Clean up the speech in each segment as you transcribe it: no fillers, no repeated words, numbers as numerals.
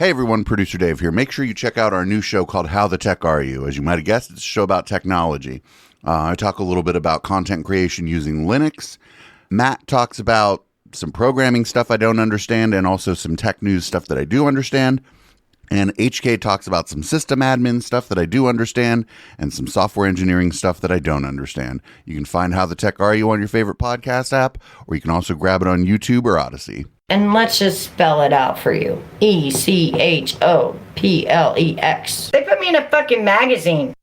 Hey everyone, Producer Dave here. Make sure you check out our new show called How the Tech Are You? As you might have guessed, it's a show about technology. I talk a little bit about content creation using Linux. Matt talks about some programming stuff I don't understand and also some tech news stuff that I do understand. And HK talks about some system admin stuff that I do understand and some software engineering stuff that I don't understand. You can find How the Tech Are You on your favorite podcast app, or you can also grab it on YouTube or Odyssey. And let's just spell it out for you. ECHOPLEX. They put me in a fucking magazine.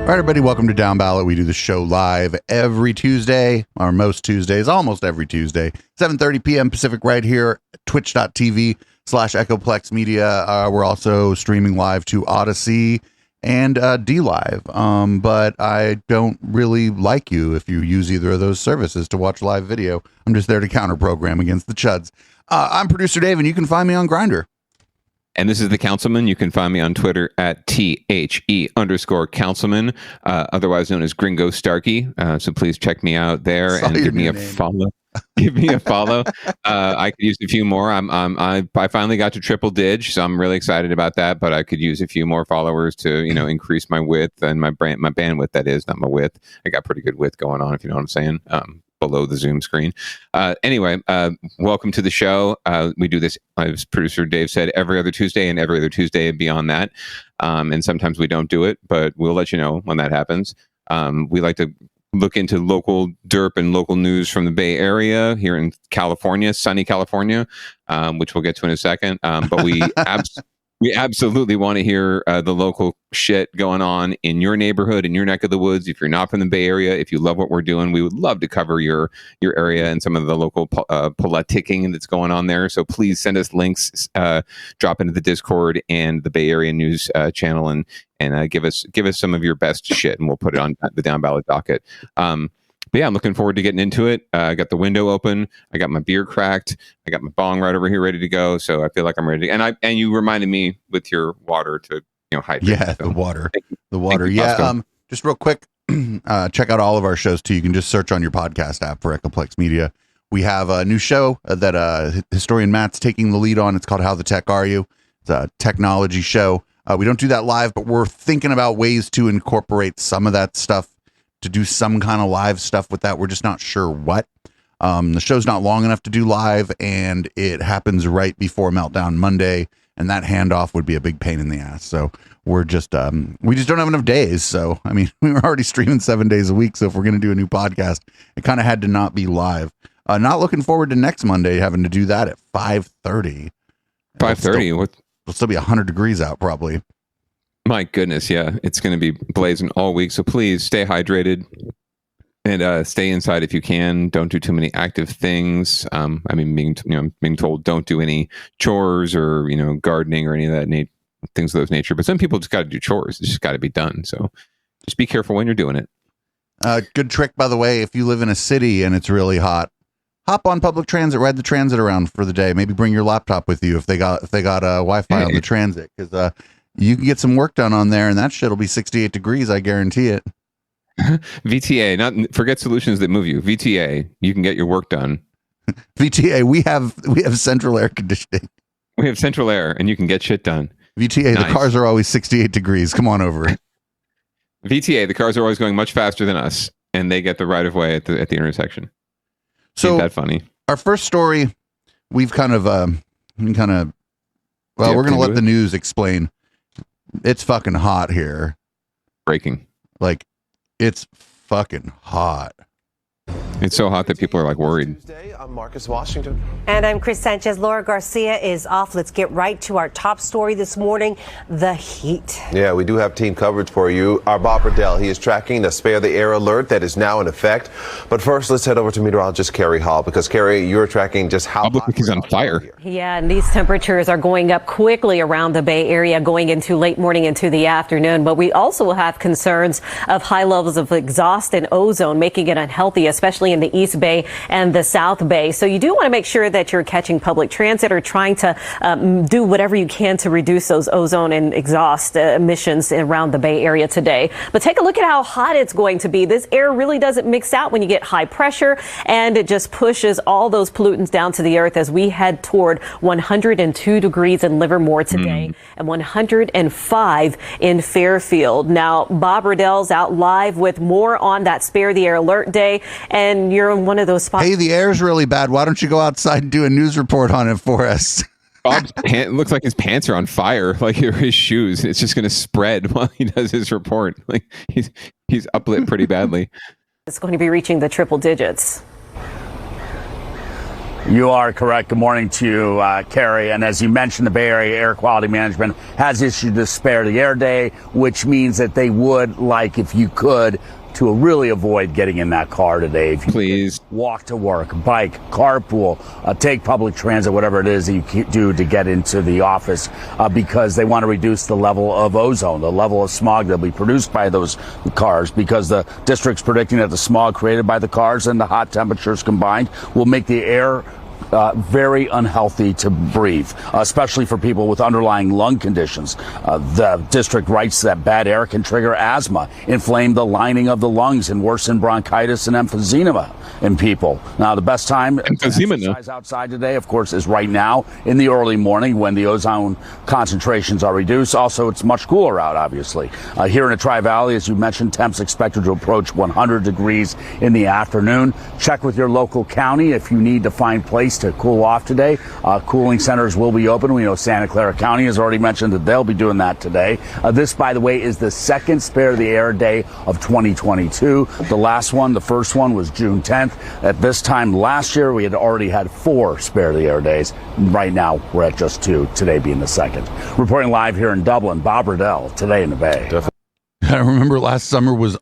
All right, everybody, welcome to Downballot. We do the show live every Tuesday, or most Tuesdays, almost every Tuesday, 7:30 p.m. Pacific, right here at twitch.tv/Echoplex Media. We're also streaming live to Odyssey and DLive, but I don't really like you if you use either of those services to watch live video. I'm just there to counter program against the chuds. I'm Producer Dave, and you can find me on Grindr. And this is the Councilman. You can find me on Twitter at THE_Councilman, otherwise known as Gringo Starkey. So please check me out there and give me a follow. Give me a follow. I could use a few more. I finally got to triple dig, so I'm really excited about that. But I could use a few more followers to, increase my width and my bandwidth. That is, not my width. I got pretty good width going on, if you know what I'm saying. Below the Zoom screen. Anyway, welcome to the show. We do this, as producer Dave said, every other Tuesday and every other Tuesday beyond that. And sometimes we don't do it, but we'll let you know when that happens. We like to look into local derp and local news from the Bay Area here in California, sunny California, which we'll get to in a second. But we absolutely want to hear the local shit going on in your neighborhood, in your neck of the woods. If you're not from the Bay Area, if you love what we're doing, we would love to cover your area and some of the local politicking that's going on there. So please send us links, drop into the Discord and the Bay Area News channel, and give us some of your best shit, and we'll put it on the Downballot docket. But yeah, I'm looking forward to getting into it. I got the window open. I got my beer cracked. I got my bong right over here ready to go. So I feel like I'm ready to, and you reminded me with your water to hydrate. Yeah, so, the water. Yeah. Just real quick, check out all of our shows too. You can just search on your podcast app for Echoplex Media. We have a new show that historian Matt's taking the lead on. It's called How the Tech Are You? It's a technology show. We don't do that live, but we're thinking about ways to incorporate some of that stuff, to do some kind of live stuff with that. We're just not sure what. The show's not long enough to do live, and it happens right before Meltdown Monday, and that handoff would be a big pain in the ass. So we're just, we just don't have enough days. So, I mean, we were already streaming 7 days a week. So if we're going to do a new podcast, it kind of had to not be live. Not looking forward to next Monday having to do that at 5:30. 5:30? It'll still be 100 degrees out probably. My goodness, yeah. It's going to be blazing all week. So please stay hydrated and stay inside if you can. Don't do too many active things. Being told don't do any chores or, gardening or any of that things of those nature. But some people just got to do chores. It's just got to be done. So just be careful when you're doing it. Good trick, by the way, if you live in a city and it's really hot, hop on public transit, ride the transit around for the day. Maybe bring your laptop with you if they got Wi-Fi on the transit, because you can get some work done on there, and that shit will be 68 degrees. I guarantee it. VTA, forget solutions that move you. VTA, you can get your work done. VTA, we have central air conditioning. We have central air, and you can get shit done. VTA, nice. The cars are always 68 degrees. Come on over. VTA, the cars are always going much faster than us, and they get the right of way at the intersection. So ain't that funny? Our first story, we're going to let the news explain. It's fucking hot here. Breaking. Like, it's fucking hot. It's so hot that people are like worried. I'm Marcus Washington. And I'm Chris Sanchez. Laura Garcia is off. Let's get right to our top story this morning, the heat. Yeah, we do have team coverage for you. Our Bob Riddell, he is tracking the spare the air alert that is now in effect. But first, let's head over to meteorologist Carrie Hall, because Carrie, you're tracking just how hot. Look like he's on fire. Yeah, and these temperatures are going up quickly around the Bay Area going into late morning into the afternoon. But we also will have concerns of high levels of exhaust and ozone, making it unhealthy, especially in the East Bay and the South Bay. So you do want to make sure that you're catching public transit or trying to do whatever you can to reduce those ozone and exhaust emissions around the Bay Area today. But take a look at how hot it's going to be. This air really doesn't mix out when you get high pressure, and it just pushes all those pollutants down to the earth as we head toward 102 degrees in Livermore today and 105 in Fairfield. Now, Bob Riddell's out live with more on that Spare the Air Alert Day, and you're in one of those spots. Hey, the air's really bad. Why don't you go outside and do a news report on it for us? Bob's looks like his pants are on fire, like his shoes. It's just going to spread while he does his report. Like he's uplit pretty badly. It's going to be reaching the triple digits. You are correct. Good morning to you, Carrie. And as you mentioned, the Bay Area Air Quality Management has issued the Spare the Air Day, which means that they would like, if you could, to really avoid getting in that car today. If you please walk to work, bike, carpool, take public transit, whatever it is that you do to get into the office, because they want to reduce the level of ozone, the level of smog that will be produced by those cars, because the district's predicting that the smog created by the cars and the hot temperatures combined will make the air very unhealthy to breathe, especially for people with underlying lung conditions. The district writes that bad air can trigger asthma, inflame the lining of the lungs, and worsen bronchitis and emphysema in people. Now, the best time to exercise outside today, of course, is right now in the early morning when the ozone concentrations are reduced. Also, it's much cooler out, obviously. Here in the Tri-Valley, as you mentioned, temps expected to approach 100 degrees in the afternoon. Check with your local county if you need to find place to cool off today. Cooling centers will be open. We know Santa Clara County has already mentioned that they'll be doing that today. This, by the way, is the second Spare the Air Day of 2022. The last one, the first one, was June 10th. At this time last year, we had already had 4 Spare the Air Days. Right now, we're at just 2, today being the second. Reporting live here in Dublin, Bob Riddell, Today in the Bay. I remember last summer was...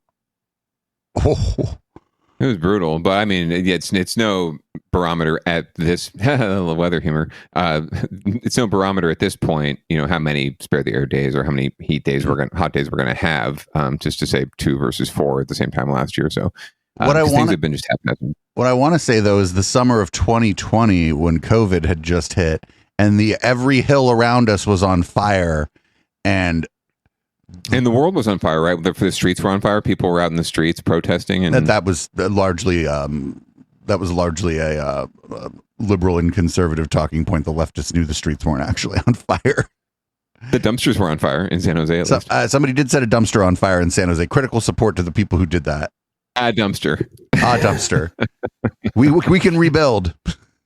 It was brutal, but I mean, it's no barometer at this weather humor. It's no barometer at this point. You know how many Spare the Air days or how many hot days we're gonna have. Just to say 2 versus 4 at the same time last year. So things have been just happening. What I want to say though is the summer of 2020 when COVID had just hit and every hill around us was on fire, and the world was on fire, right? The streets were on fire. People were out in the streets protesting, and that was largely a liberal and conservative talking point. The leftists knew the streets weren't actually on fire. The dumpsters were on fire in San Jose. At least. Somebody did set a dumpster on fire in San Jose. Critical support to the people who did that. A dumpster. We can rebuild.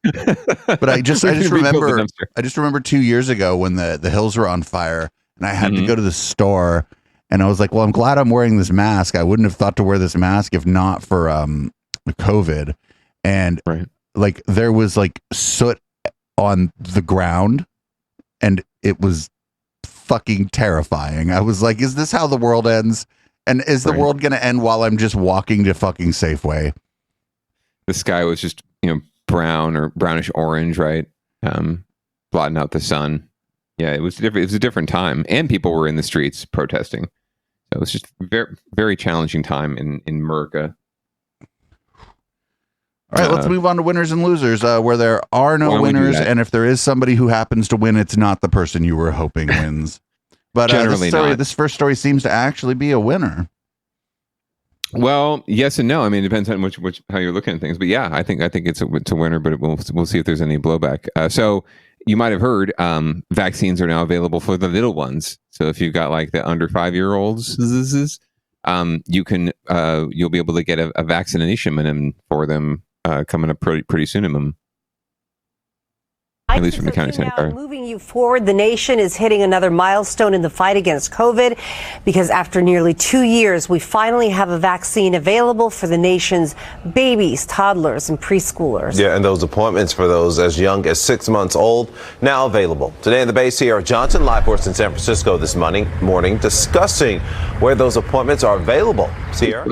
But I just remember 2 years ago when the hills were on fire. And I had to go to the store, and I was like, well, I'm glad I'm wearing this mask. I wouldn't have thought to wear this mask if not for COVID. And like there was like soot on the ground, and it was fucking terrifying. I was like, is this how the world ends? And is the world going to end while I'm just walking to fucking Safeway? The sky was just, brown or brownish orange, right? Blotting out the sun. Yeah, it was different. It was a different time, and people were in the streets protesting. So it was just very, very challenging time in America. All right, let's move on to winners and losers, where there are no winners, and if there is somebody who happens to win, it's not the person you were hoping wins. But this first story seems to actually be a winner. Well, yes and no. I mean, it depends on which how you're looking at things. But yeah, I think it's a winner. But we'll see if there's any blowback. So. You might have heard vaccines are now available for the little ones. So if you've got like the under 5-year-olds, you'll be able to get a vaccination for them coming up pretty soon. At least from the county secretary. Moving you forward, the nation is hitting another milestone in the fight against COVID because after nearly 2 years, we finally have a vaccine available for the nation's babies, toddlers, and preschoolers. Yeah, and those appointments for those as young as 6 months old now available. Today in the Bay, Sierra Johnson live for us in San Francisco this morning discussing where those appointments are available. Sierra?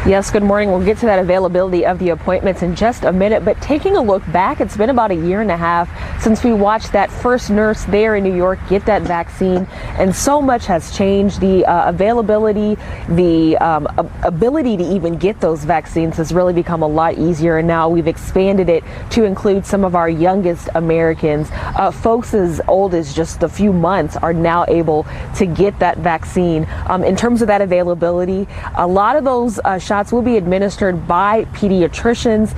Yes, good morning. We'll get to that availability of the appointments in just a minute, but taking a look back, it's been about 1.5 years since we watched that first nurse there in New York get that vaccine, and so much has changed. The availability, the ability to even get those vaccines has really become a lot easier, and now we've expanded it to include some of our youngest Americans. Folks as old as just a few months are now able to get that vaccine. In terms of that availability, a lot of those shots will be administered by pediatricians.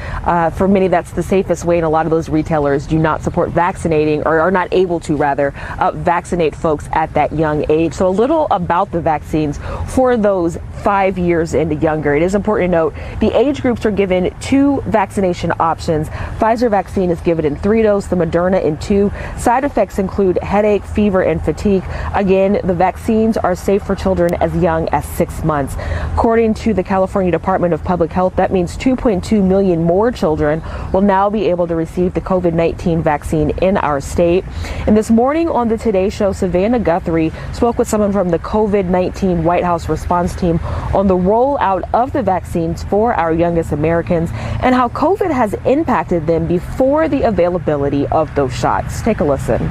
For many, that's the safest way, and a lot of those retailers do not support vaccinating, or are not able to rather vaccinate folks at that young age. So a little about the vaccines for those 5 years and younger. It is important to note the age groups are given 2 vaccination options. Pfizer vaccine is given in 3 doses, the Moderna in 2. Side effects include headache, fever, and fatigue. Again, the vaccines are safe for children as young as 6 months. According to the California Department of Public Health, that means 2.2 million more children will now be able to receive the COVID-19 vaccine in our state. And this morning on the Today Show, Savannah Guthrie spoke with someone from the COVID-19 White House response team on the rollout of the vaccines for our youngest Americans and how COVID has impacted them before the availability of those shots. Take a listen.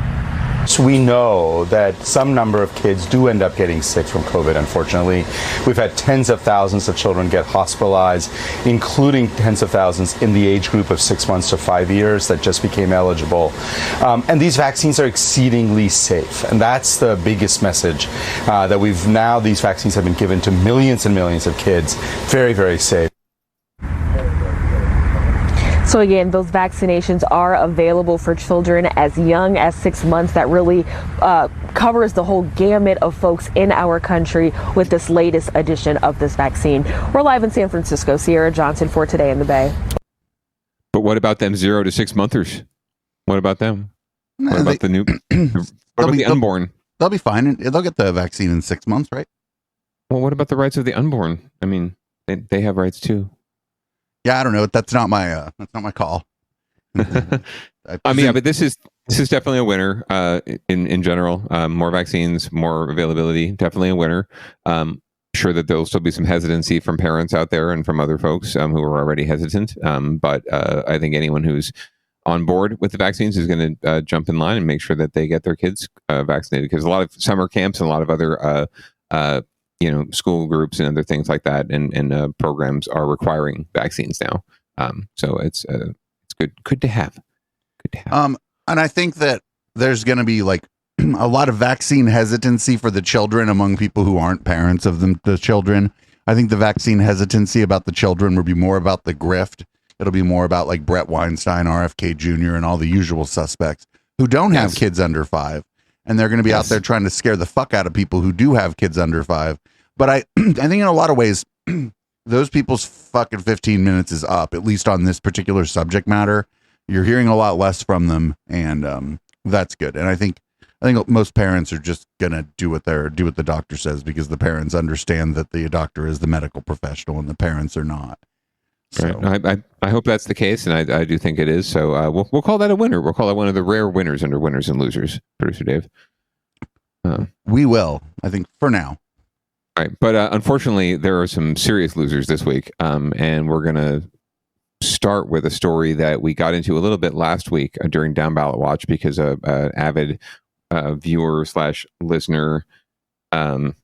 So we know that some number of kids do end up getting sick from COVID, unfortunately. We've had tens of thousands of children get hospitalized, including tens of thousands in the age group of 6 months to 5 years that just became eligible. And these vaccines are exceedingly safe. And that's the biggest message that these vaccines have been given to millions and millions of kids. Very, very safe. So again, those vaccinations are available for children as young as 6 months. That really covers the whole gamut of folks in our country with this latest edition of this vaccine. We're live in San Francisco. Sierra Johnson for Today in the Bay. But what about them 0 to 6 monthers? What about them? What about the new? What about the unborn? They'll be fine. They'll get the vaccine in 6 months, right? Well, what about the rights of the unborn? I mean, they have rights too. Yeah, I don't know. That's not my call. I mean, yeah, but this is definitely a winner in general. More vaccines, more availability, definitely a winner. Sure that there'll still be some hesitancy from parents out there and from other folks who are already hesitant. But I think anyone who's on board with the vaccines is going to jump in line and make sure that they get their kids vaccinated, because a lot of summer camps and a lot of other school groups and other things like that and programs are requiring vaccines now. So it's good to have. And I think that there's going to be like a lot of vaccine hesitancy for the children among people who aren't parents of the children. I think the vaccine hesitancy about the children will be more about the grift. It'll be more about like Brett Weinstein, RFK Jr., and all the usual suspects who don't have kids under 5. And they're going to be out there trying to scare the fuck out of people who do have kids under 5. But I think in a lot of ways, those people's fucking 15 minutes is up, at least on this particular subject matter. You're hearing a lot less from them, and that's good. And I think most parents are just gonna do what the doctor says, because the parents understand that the doctor is the medical professional and the parents are not. So. Right. I hope that's the case, and I do think it is. So we'll call that a winner. We'll call it one of the rare winners under winners and losers, Producer Dave. We will, I think, for now. All right, but unfortunately, there are some serious losers this week, and we're going to start with a story that we got into a little bit last week during Downballot Watch, because an avid viewer / listener, one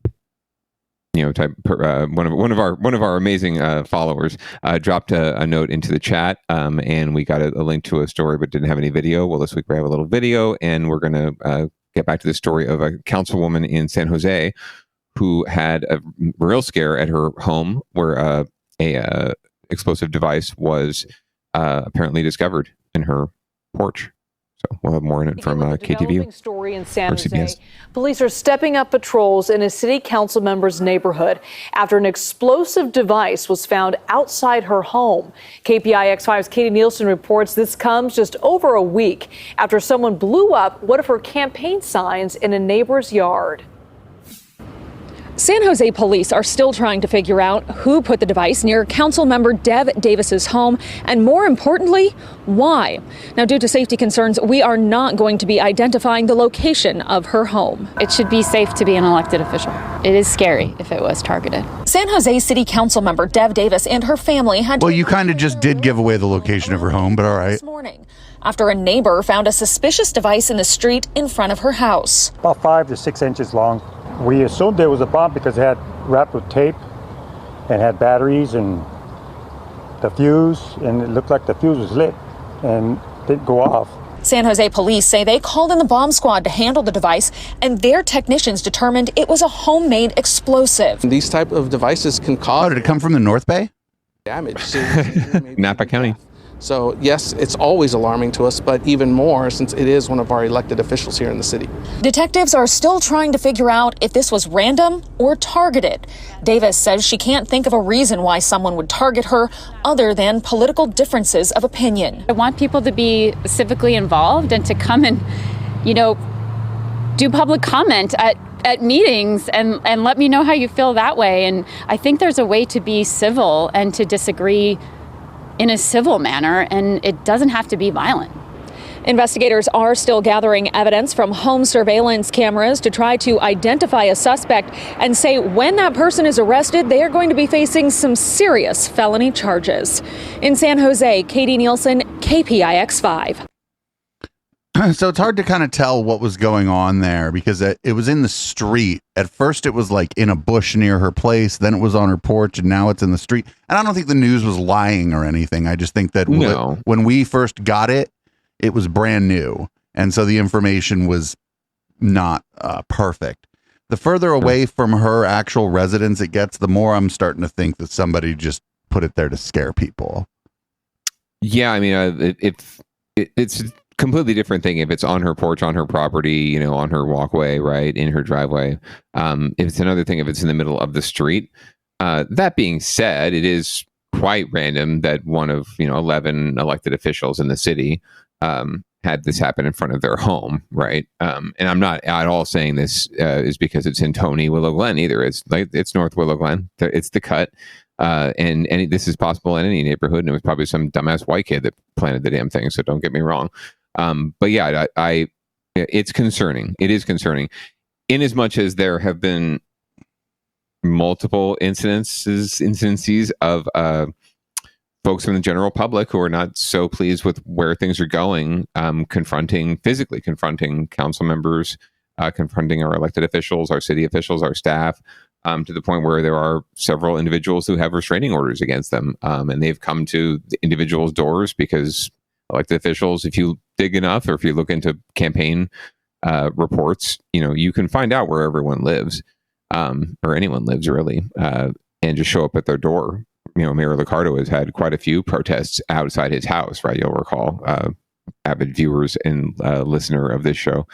of our amazing followers dropped a note into the chat, and we got a link to a story but didn't have any video. Well, this week we have a little video, and we're going to get back to the story of a councilwoman in San Jose who had a real scare at her home where a explosive device was apparently discovered in her porch. So we'll have more in it from KTVU. Story in San Jose. Police are stepping up patrols in a city council member's neighborhood after an explosive device was found outside her home. KPIX5's Katie Nielsen reports this comes just over a week after someone blew up one of her campaign signs in a neighbor's yard. San Jose police are still trying to figure out who put the device near council member Dev Davis's home, and more importantly, why. Now, due to safety concerns, we are not going to be identifying the location of her home. It should be safe to be an elected official. It is scary if it was targeted. San Jose City Council member Dev Davis and her family had Well, you kind of just did give away the location of her home, but all right. This morning, after a neighbor found a suspicious device in the street in front of her house. About 5 to 6 inches long. We assumed there was a bomb because it had wrapped with tape and had batteries and the fuse, and it looked like the fuse was lit and didn't go off. San Jose police say they called in the bomb squad to handle the device, and their technicians determined it was a homemade explosive. These type of devices can cause... Oh, did it come from the North Bay? Damage. Napa County. So, yes, it's always alarming to us, but even more since it is one of our elected officials here in the city. Detectives are still trying to figure out if this was random or targeted. Davis says she can't think of a reason why someone would target her other than political differences of opinion. I want people to be civically involved and to come and, do public comment at meetings and let me know how you feel that way. And I think there's a way to be civil and to disagree in a civil manner, and it doesn't have to be violent. Investigators are still gathering evidence from home surveillance cameras to try to identify a suspect and say when that person is arrested, they are going to be facing some serious felony charges. In San Jose, Katie Nielsen, KPIX5. So it's hard to kind of tell what was going on there because it was in the street. At first it was like in a bush near her place, then it was on her porch, and now it's in the street. And I don't think the news was lying or anything. I just think that when we first got it, it was brand new. And so the information was not perfect. The further away from her actual residence it gets, the more I'm starting to think that somebody just put it there to scare people. Yeah, I mean, it's a completely different thing if it's on her porch, on her property, on her walkway, right, in her driveway. If it's another thing if it's in the middle of the street. That being said, it is quite random that one of 11 elected officials in the city had this happen in front of their home, right? And I'm not at all saying this is because it's in Tony Willow Glen either. It's North Willow Glen. It's the cut. And this is possible in any neighborhood, and it was probably some dumbass white kid that planted the damn thing. So don't get me wrong. But yeah, it's concerning. It is concerning, in as much as there have been multiple instances of folks from the general public who are not so pleased with where things are going, physically confronting council members, confronting our elected officials, our city officials, our staff. To the point where there are several individuals who have restraining orders against them. And they've come to the individuals' doors because elected officials, if you dig enough or if you look into campaign reports, you can find out where everyone lives, or anyone lives really, and just show up at their door. Mayor Liccardo has had quite a few protests outside his house, right? You'll recall, avid viewers and listener of this show.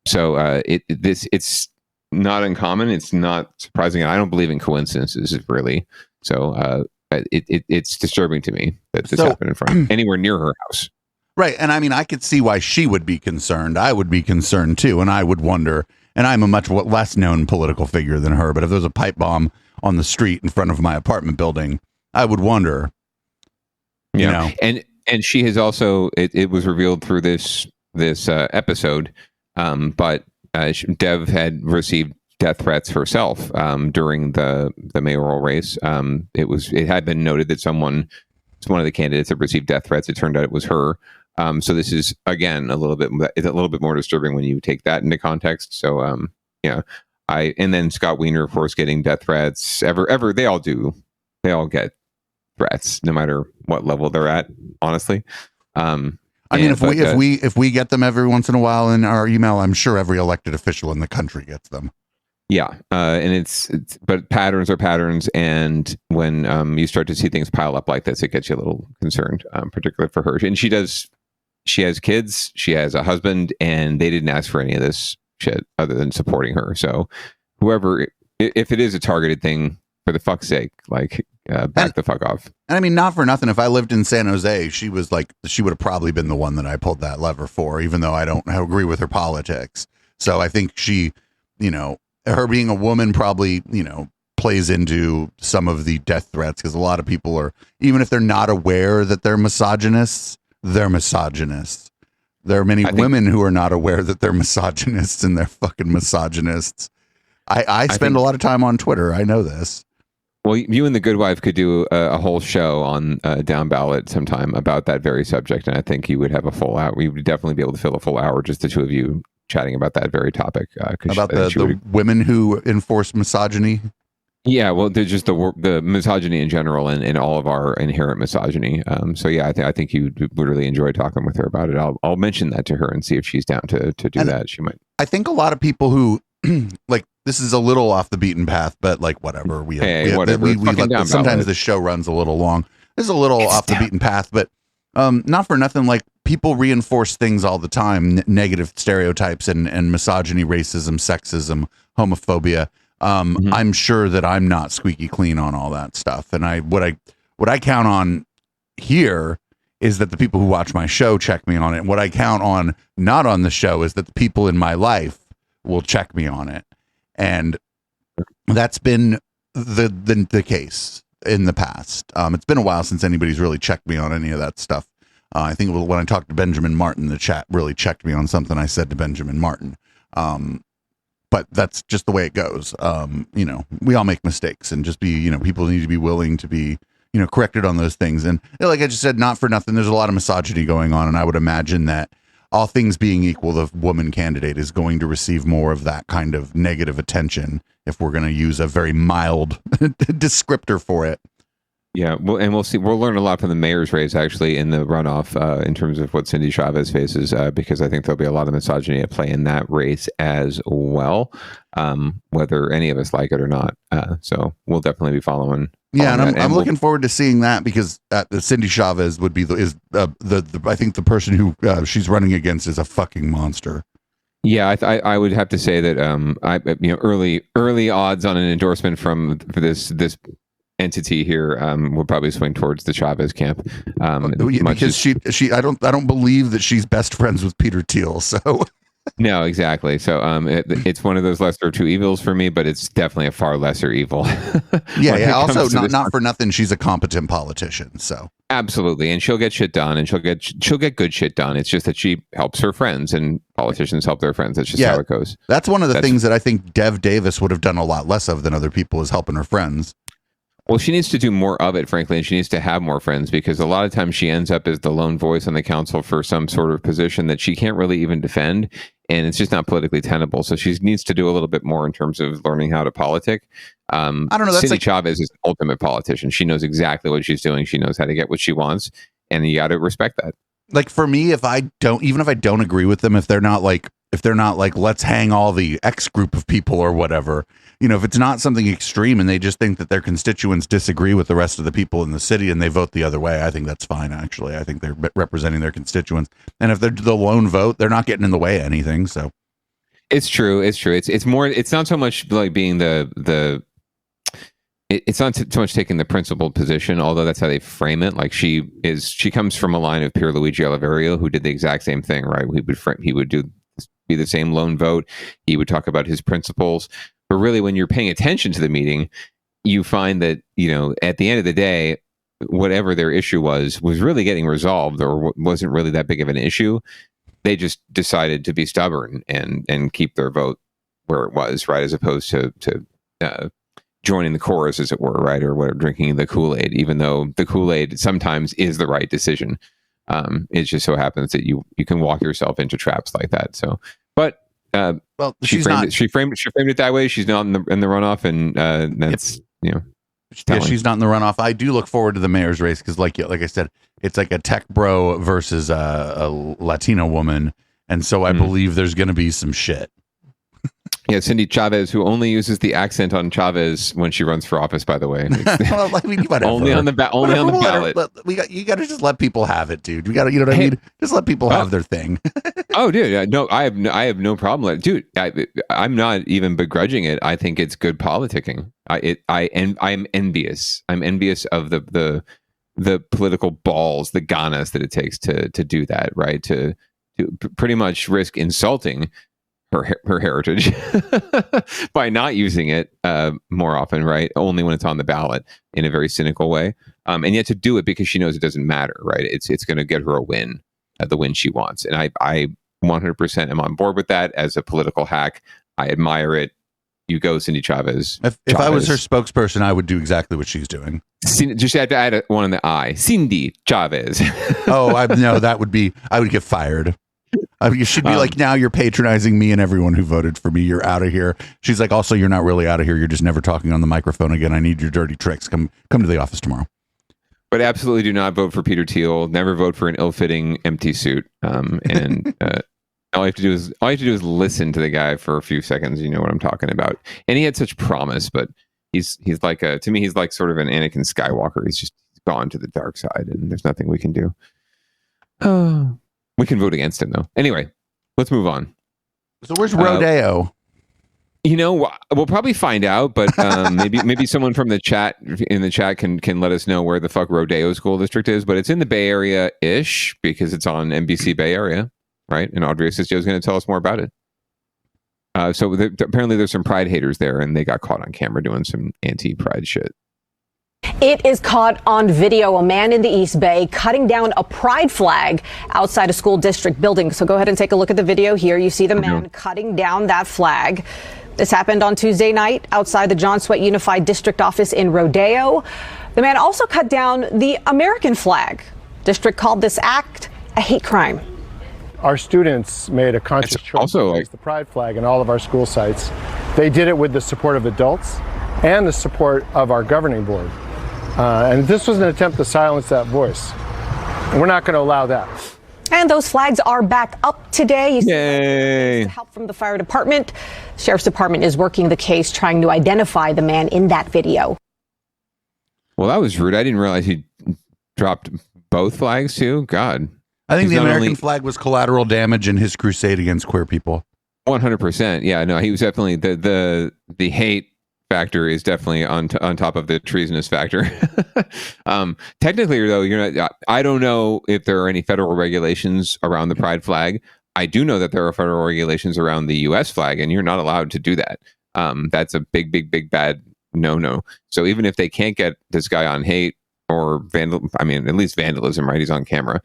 It's not uncommon. It's not surprising. I don't believe in coincidences, really. So it's disturbing to me that this happened in front anywhere near her house. Right. And I mean, I could see why she would be concerned. I would be concerned too. And I would wonder, and I'm a much less known political figure than her, but if there's a pipe bomb on the street in front of my apartment building, I would wonder. And she has also, it was revealed through this episode, but Dev had received death threats herself during the mayoral race. It had been noted that one of the candidates had received death threats. It turned out it was her. So this is again a little bit more disturbing when you take that into context. So and then Scott Wiener, of course, getting death threats. They all do. They all get threats, no matter what level they're at. Honestly. If we get them every once in a while in our email, I'm sure every elected official in the country gets them. Yeah, and but patterns are patterns, and when you start to see things pile up like this, it gets you a little concerned, particularly for her. And she has kids, she has a husband, and they didn't ask for any of this shit other than supporting her. So, whoever, if it is a targeted thing, for the fuck's sake, back the fuck off. And I mean, not for nothing, if I lived in San Jose, she would have probably been the one that I pulled that lever for, even though I don't agree with her politics. So I think she, her being a woman probably, plays into some of the death threats, because a lot of people are, even if they're not aware that they're misogynists, they're misogynists. There are many women who are not aware that they're misogynists, and they're fucking misogynists. I spend a lot of time on Twitter. I know this. Well, you and the Good Wife could do a whole show on Downballot sometime about that very subject, and I think you would have a full hour. We would definitely be able to fill a full hour, just the two of you chatting about that very topic. About the women who enforce misogyny? Yeah, well, there's just the misogyny in general, and all of our inherent misogyny. So yeah, I think you would really enjoy talking with her about it. I'll mention that to her and see if she's down to do that. She might. I think a lot of people who this is a little off the beaten path, but whatever. Sometimes the show runs a little long. This is a little off the beaten path, but not for nothing. People reinforce things all the time, negative stereotypes and misogyny, racism, sexism, homophobia. I'm sure that I'm not squeaky clean on all that stuff. And what I count on here is that the people who watch my show check me on it. And what I count on not on the show is that the people in my life will check me on it. And that's been the case in the past. It's been a while since anybody's really checked me on any of that stuff. I think when I talked to Benjamin Martin, the chat really checked me on something I said to Benjamin Martin. But that's just the way it goes. We all make mistakes, and just be, people need to be willing to be, corrected on those things. And like I just said, not for nothing, there's a lot of misogyny going on. And I would imagine that all things being equal, the woman candidate is going to receive more of that kind of negative attention if we're going to use a very mild descriptor for it. Yeah, well, and we'll see. We'll learn a lot from the mayor's race, actually, in the runoff in terms of what Cindy Chavez faces, because I think there'll be a lot of misogyny at play in that race as well, whether any of us like it or not. So we'll definitely be following. Yeah, and I'm looking forward to seeing that, because Cindy Chavez would be I think the person who she's running against is a fucking monster. Yeah, I would have to say that early odds on an endorsement for this entity here will probably swing towards the Chavez camp. Because she I don't believe that she's best friends with Peter Thiel. So no, exactly. So it's one of those lesser of two evils for me, but it's definitely a far lesser evil. Yeah. Also, not for nothing, she's a competent politician. So absolutely, and she'll get shit done, and she'll get good shit done. It's just that she helps her friends, and politicians help their friends. That's just how it goes. That's one of the things that I think Dev Davis would have done a lot less of than other people, is helping her friends. Well, she needs to do more of it, frankly, and she needs to have more friends, because a lot of times she ends up as the lone voice on the council for some sort of position that she can't really even defend, and it's just not politically tenable. So she needs to do a little bit more in terms of learning how to politic. I don't know. Cindy Chavez is the ultimate politician. She knows exactly what she's doing. She knows how to get what she wants, and you got to respect that. Like, for me, if I don't agree with them, if they're not like, let's hang all the X group of people or whatever, if it's not something extreme and they just think that their constituents disagree with the rest of the people in the city and they vote the other way, I think that's fine, actually. I think they're representing their constituents. And if they're the lone vote, they're not getting in the way of anything. So it's true. It's more, it's not so much like being it's not so much taking the principled position, although that's how they frame it. Like, she comes from a line of Pierluigi Oliverio, who did the exact same thing, right? He would be the same lone vote. He would talk about his principles. But really, when you're paying attention to the meeting, you find that, at the end of the day, whatever their issue was really getting resolved, or wasn't really that big of an issue. They just decided to be stubborn and keep their vote where it was, right? As opposed to joining the chorus, as it were, right? Or whatever, drinking the Kool-Aid, even though the Kool-Aid sometimes is the right decision. It just so happens that you can walk yourself into traps like that. So, but she framed it that way. She's not in the runoff, and that's yeah, she's not in the runoff. I do look forward to the mayor's race, because like I said, it's like a tech bro versus a Latino woman, and so I believe there's going to be some shit. Yeah, Cindy Chavez, who only uses the accent on Chavez when she runs for office, by the way. Well, I mean, only on the ballot. You got to just let people have it, dude. You got to, you know what I mean? Just let people have their thing. Oh, dude, no, I have no problem with it, dude. I'm not even begrudging it. I think it's good politicking. I'm envious. I'm envious of the political balls, the ganas that it takes to do that, right? To pretty much risk insulting her heritage by not using it more often, right? Only when it's on the ballot, in a very cynical way, and yet to do it because she knows it doesn't matter, right? It's going to get her a win, the win she wants, and I 100% am on board with that as a political hack. I admire it. You go, Cindy Chavez. If I was her spokesperson, I would do exactly what she's doing. Just had to add one on the I. Cindy Chavez. No, that would be, I would get fired. You should be like, now you're patronizing me and everyone who voted for me. You're out of here. She's like, also, you're not really out of here. You're just never talking on the microphone again. I need your dirty tricks. Come to the office tomorrow. But absolutely do not vote for Peter Thiel. Never vote for an ill-fitting empty suit. And all you have to do is listen to the guy for a few seconds. You know what I'm talking about. And he had such promise, but he's like to me, he's like sort of an Anakin Skywalker. He's just gone to the dark side, and there's nothing we can do. We can vote against him, though. Anyway, let's move on. So where's Rodeo? We'll probably find out, but maybe someone from the chat can let us know where the fuck Rodeo School District is. But it's in the Bay Area-ish, because it's on NBC Bay Area, right? And Audrey Assistio is going to tell us more about it. So apparently there's some Pride haters there, and they got caught on camera doing some anti-Pride shit. It is caught on video. A man in the East Bay cutting down a pride flag outside a school district building. So go ahead and take a look at the video here. You see the man cutting down that flag. This happened on Tuesday night outside the John Swett Unified District office in Rodeo. The man also cut down the American flag. District called this act a hate crime. our students made a conscious choice also to raise the pride flag in all of our school sites. They did it with the support of adults and the support of our governing board. And this was an attempt to silence that voice. And we're not going to allow that. And those flags are back up today. You see Yay. help from the fire department. Sheriff's Department is working the case, trying to identify the man in that video. Well, that was rude. I didn't realize he dropped both flags too. God. I think the American flag was collateral damage in his crusade against queer people. 100%. Yeah, no, he was definitely the hate factor is definitely on top of the treasonous factor. Technically, though, you're not. I don't know if there are any federal regulations around the pride flag. I do know that there are federal regulations around the U.S. flag, and you're not allowed to do that. That's a big bad no. So even if they can't get this guy on hate or at least vandalism, right? He's on camera.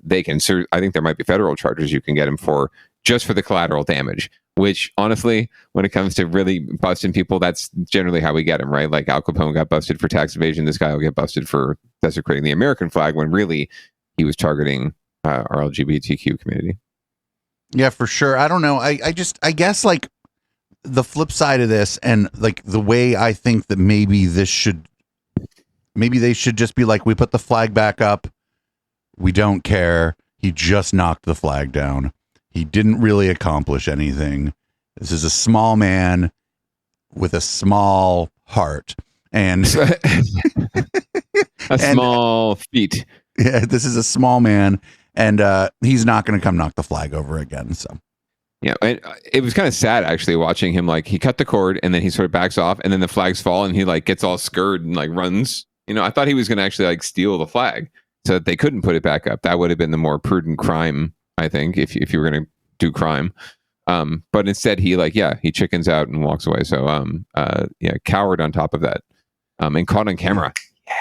They can. I think there might be federal charges you can get him for just for the collateral damage. Which honestly, when it comes to really busting people, that's generally how we get him, right? Like Al Capone got busted for tax evasion. This guy will get busted for desecrating the American flag when really he was targeting our LGBTQ community. Yeah, for sure. I don't know. I guess like the flip side of this, and like the way I think that maybe they should just be like, we put the flag back up. We don't care. He just knocked the flag down. He didn't really accomplish anything. This is a small man with a small heart and small feet. Yeah, this is a small man, and he's not going to come knock the flag over again. So, yeah, it was kind of sad actually watching him. Like he cut the cord and then he sort of backs off, and then the flags fall, and he like gets all scared and like runs. I thought he was going to actually like steal the flag so that they couldn't put it back up. That would have been the more prudent crime, I think, if you were going to do crime. But instead he chickens out and walks away. So coward on top of that. And caught on camera. Yeah.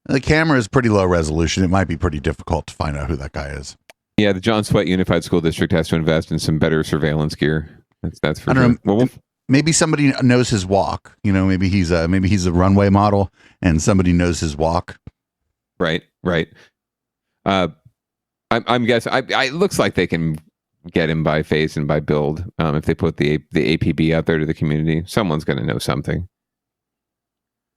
The camera is pretty low resolution. It might be pretty difficult to find out who that guy is. Yeah, the John Sweat Unified School District has to invest in some better surveillance gear. That's for I don't know. Maybe somebody knows his walk. Maybe he's a runway model and somebody knows his walk. Right. I'm guessing. It looks like they can get him by face and by build. If they put the APB out there to the community, someone's going to know something.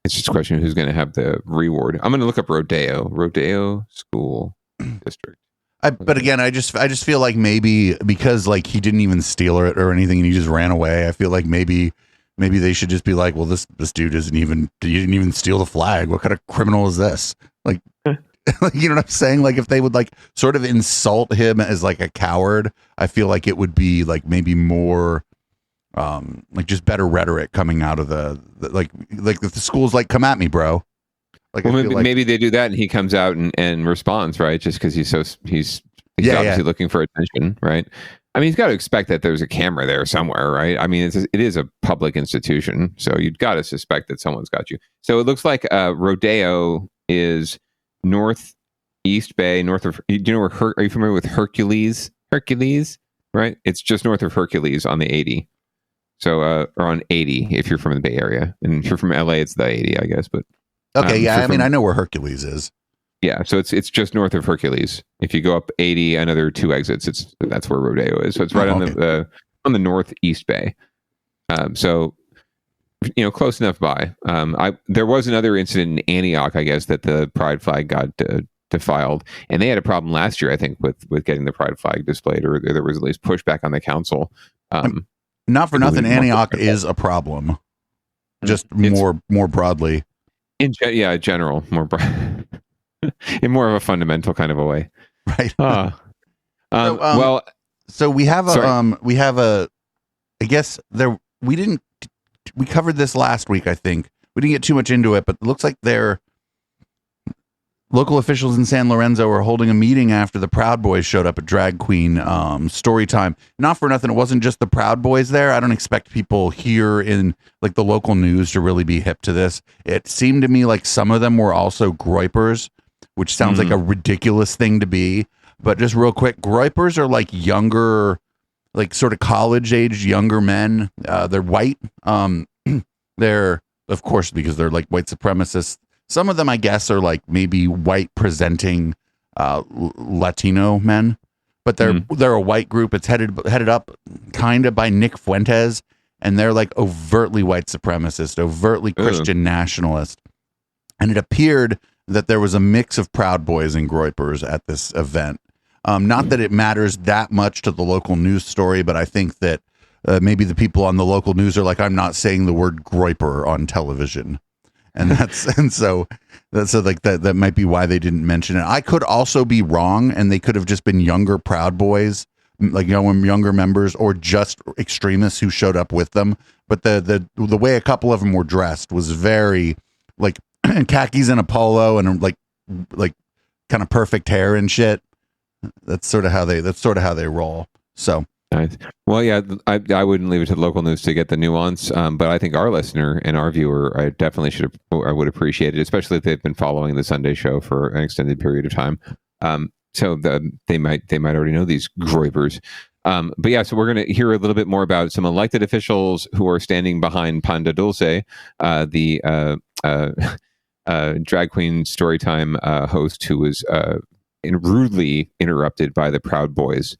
It's just a question of who's going to have the reward. I'm going to look up Rodeo School District. But again, I just feel like maybe because like he didn't even steal it or anything and he just ran away. I feel like maybe they should just be like, well, this dude he didn't even steal the flag. What kind of criminal is this? Like. You know what I'm saying? Like if they would like sort of insult him as like a coward, I feel like it would be like maybe more like just better rhetoric coming out of the like if the school's like, come at me, bro. Like, well, maybe they do that and he comes out and responds, right? Just because he's obviously looking for attention, right? I mean, he's got to expect that there's a camera there somewhere, right? I mean, it is a public institution, so you've got to suspect that someone's got you. So it looks like Rodeo is Northeast Bay, north of. Do you know where? Are you familiar with Hercules? Hercules, right? It's just north of Hercules on the 80. So, or on 80 if you're from the Bay Area, and if you're from LA, it's the 80, I guess. But okay, yeah, I mean, I know where Hercules is. Yeah, so it's just north of Hercules. If you go up 80, another 2 exits, that's where Rodeo is. So it's right on the Northeast Bay. So. Close enough by. There was another incident in Antioch, I guess, that the pride flag got defiled, and they had a problem last year, I think, with getting the pride flag displayed, or there was at least pushback on the council. Not for nothing, Antioch is a problem. Just more broadly. In general, in more of a fundamental kind of a way, right? So we have I guess we covered this last week, I think. We didn't get too much into it, but it looks like their local officials in San Lorenzo are holding a meeting after the Proud Boys showed up at Drag Queen story time. Not for nothing, it wasn't just the Proud Boys there. I don't expect people here in like the local news to really be hip to this. It seemed to me like some of them were also groypers, which sounds like a ridiculous thing to be. But just real quick, groypers are like younger, like sort of college age younger men. They're white. They're, of course, because they're like white supremacists. Some of them, I guess, are like maybe white presenting Latino men, but they're a white group. It's headed up kind of by Nick Fuentes, and they're like overtly white supremacist, overtly Christian nationalist. And it appeared that there was a mix of Proud Boys and Groypers at this event. Not that it matters that much to the local news story, but I think that maybe the people on the local news are like, I'm not saying the word Groyper on television. And so that might be why they didn't mention it. I could also be wrong, and they could have just been younger Proud Boys, like younger members, or just extremists who showed up with them. But the way a couple of them were dressed was very like khakis and a polo and like kind of perfect hair and shit. That's sort of how they roll. So nice. Well, yeah, I wouldn't leave it to the local news to get the nuance, but I think our listener and our viewer, I definitely would appreciate it, especially if they've been following the Sunday show for an extended period of time. So they might already know these Groypers. But yeah, so we're going to hear a little bit more about some elected officials who are standing behind Panda Dulce, the drag queen storytime host who was rudely interrupted by the Proud Boys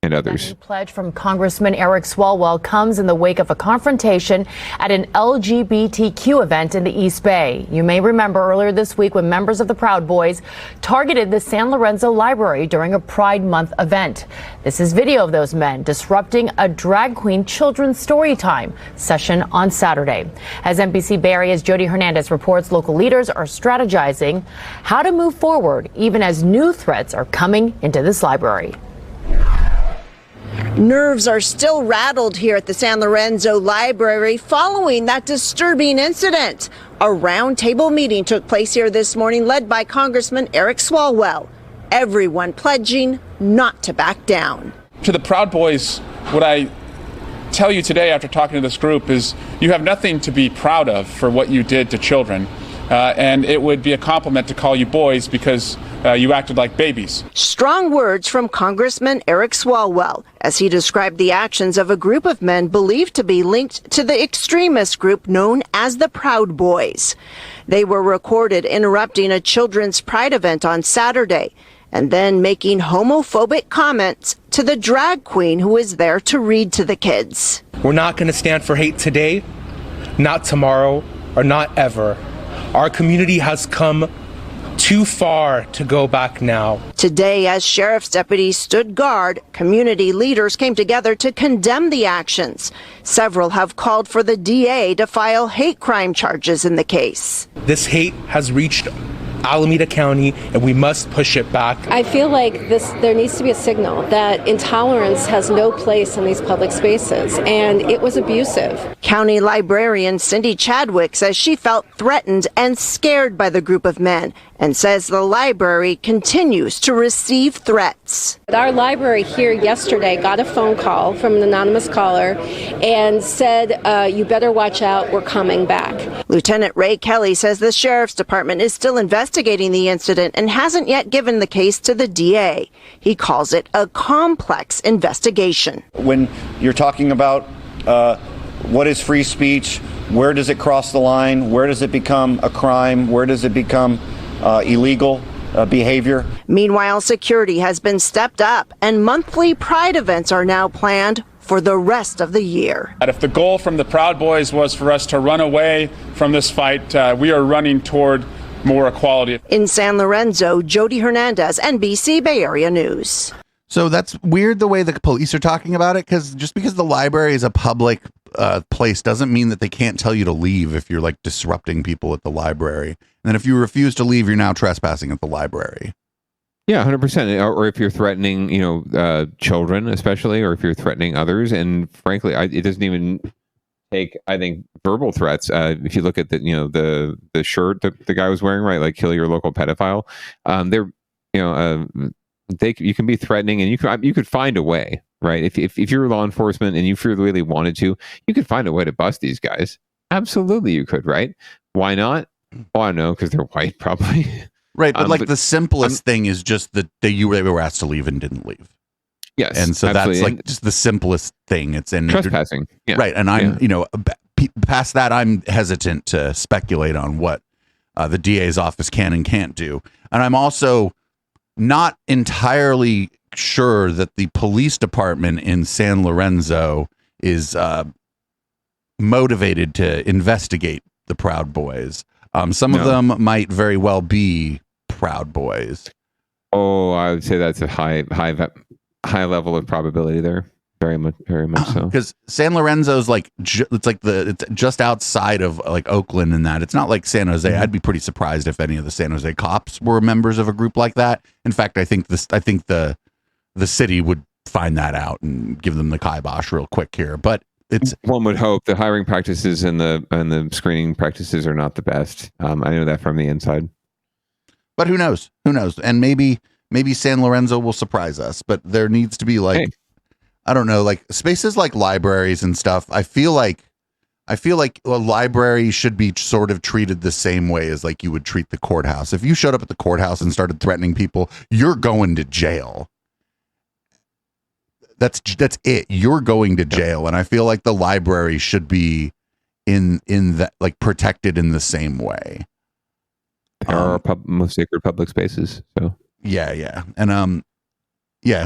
and others. The pledge from Congressman Eric Swalwell comes in the wake of a confrontation at an LGBTQ event in the East Bay. You may remember earlier this week when members of the Proud Boys targeted the San Lorenzo Library during a Pride Month event. This is video of those men disrupting a drag queen children's story time session on Saturday. As NBC Bay Area's Jody Hernandez reports, local leaders are strategizing how to move forward even as new threats are coming into this library. Nerves are still rattled here at the San Lorenzo Library following that disturbing incident. A roundtable meeting took place here this morning led by Congressman Eric Swalwell. Everyone pledging not to back down. To the Proud Boys, what I tell you today after talking to this group is you have nothing to be proud of for what you did to children. And it would be a compliment to call you boys because you acted like babies. Strong words from Congressman Eric Swalwell as he described the actions of a group of men believed to be linked to the extremist group known as the Proud Boys. They were recorded interrupting a children's pride event on Saturday and then making homophobic comments to the drag queen who was there to read to the kids. We're not going to stand for hate today, not tomorrow, or not ever. Our community has come too far to go back now. Today, as sheriff's deputies stood guard, community leaders came together to condemn the actions. Several have called for the DA to file hate crime charges in the case. This hate has reached Alameda County, and we must push it back. I feel like there needs to be a signal that intolerance has no place in these public spaces, and it was abusive. County librarian Cindy Chadwick says she felt threatened and scared by the group of men and says the library continues to receive threats. Our library here yesterday got a phone call from an anonymous caller and said, you better watch out, we're coming back. Lieutenant Ray Kelly says the sheriff's department is still investigating the incident and hasn't yet given the case to the DA. He calls it a complex investigation. When you're talking about what is free speech, where does it cross the line, where does it become a crime, where does it become illegal behavior. Meanwhile, security has been stepped up and monthly Pride events are now planned for the rest of the year. If the goal from the Proud Boys was for us to run away from this fight, we are running toward more equality. In San Lorenzo, Jody Hernandez, NBC Bay Area News. So that's weird the way the police are talking about it, because just because the library is a public place doesn't mean that they can't tell you to leave if you're like disrupting people at the library. And then if you refuse to leave, you're now trespassing at the library. Yeah, 100%. Or if you're threatening, children, especially, or if you're threatening others. And frankly, it doesn't even take, I think, verbal threats. If you look at the shirt that the guy was wearing, right, like kill your local pedophile. You can be threatening, and you could find a way, right? If you're law enforcement and you really wanted to, you could find a way to bust these guys. Absolutely, you could, right? Why not? Oh, I know, because they're white, probably. Right, but the simplest thing is just that they were asked to leave and didn't leave. Yes, and so absolutely. That's like just the simplest thing. It's in trespassing, yeah. Right? And I'm, past that, I'm hesitant to speculate on what the DA's office can and can't do. And I'm also not entirely sure that the police department in San Lorenzo is motivated to investigate the Proud Boys. Some of them might very well be Proud Boys. Oh, I would say that's a high level of probability there. Very much so. Because San Lorenzo's like it's just outside of like Oakland and that. It's not like San Jose. I'd be pretty surprised if any of the San Jose cops were members of a group like that. In fact, I think the city would find that out and give them the kibosh real quick here. But it's one would hope the hiring practices and the screening practices are not the best. I know that from the inside. But who knows? Who knows? And maybe San Lorenzo will surprise us. But there needs to be like, I don't know, like spaces like libraries and stuff. I feel like a library should be sort of treated the same way as like you would treat the courthouse. If you showed up at the courthouse and started threatening people, you're going to jail. That's it. You're going to jail. And I feel like the library should be in that, like, protected in the same way. There are most sacred public spaces. So yeah. And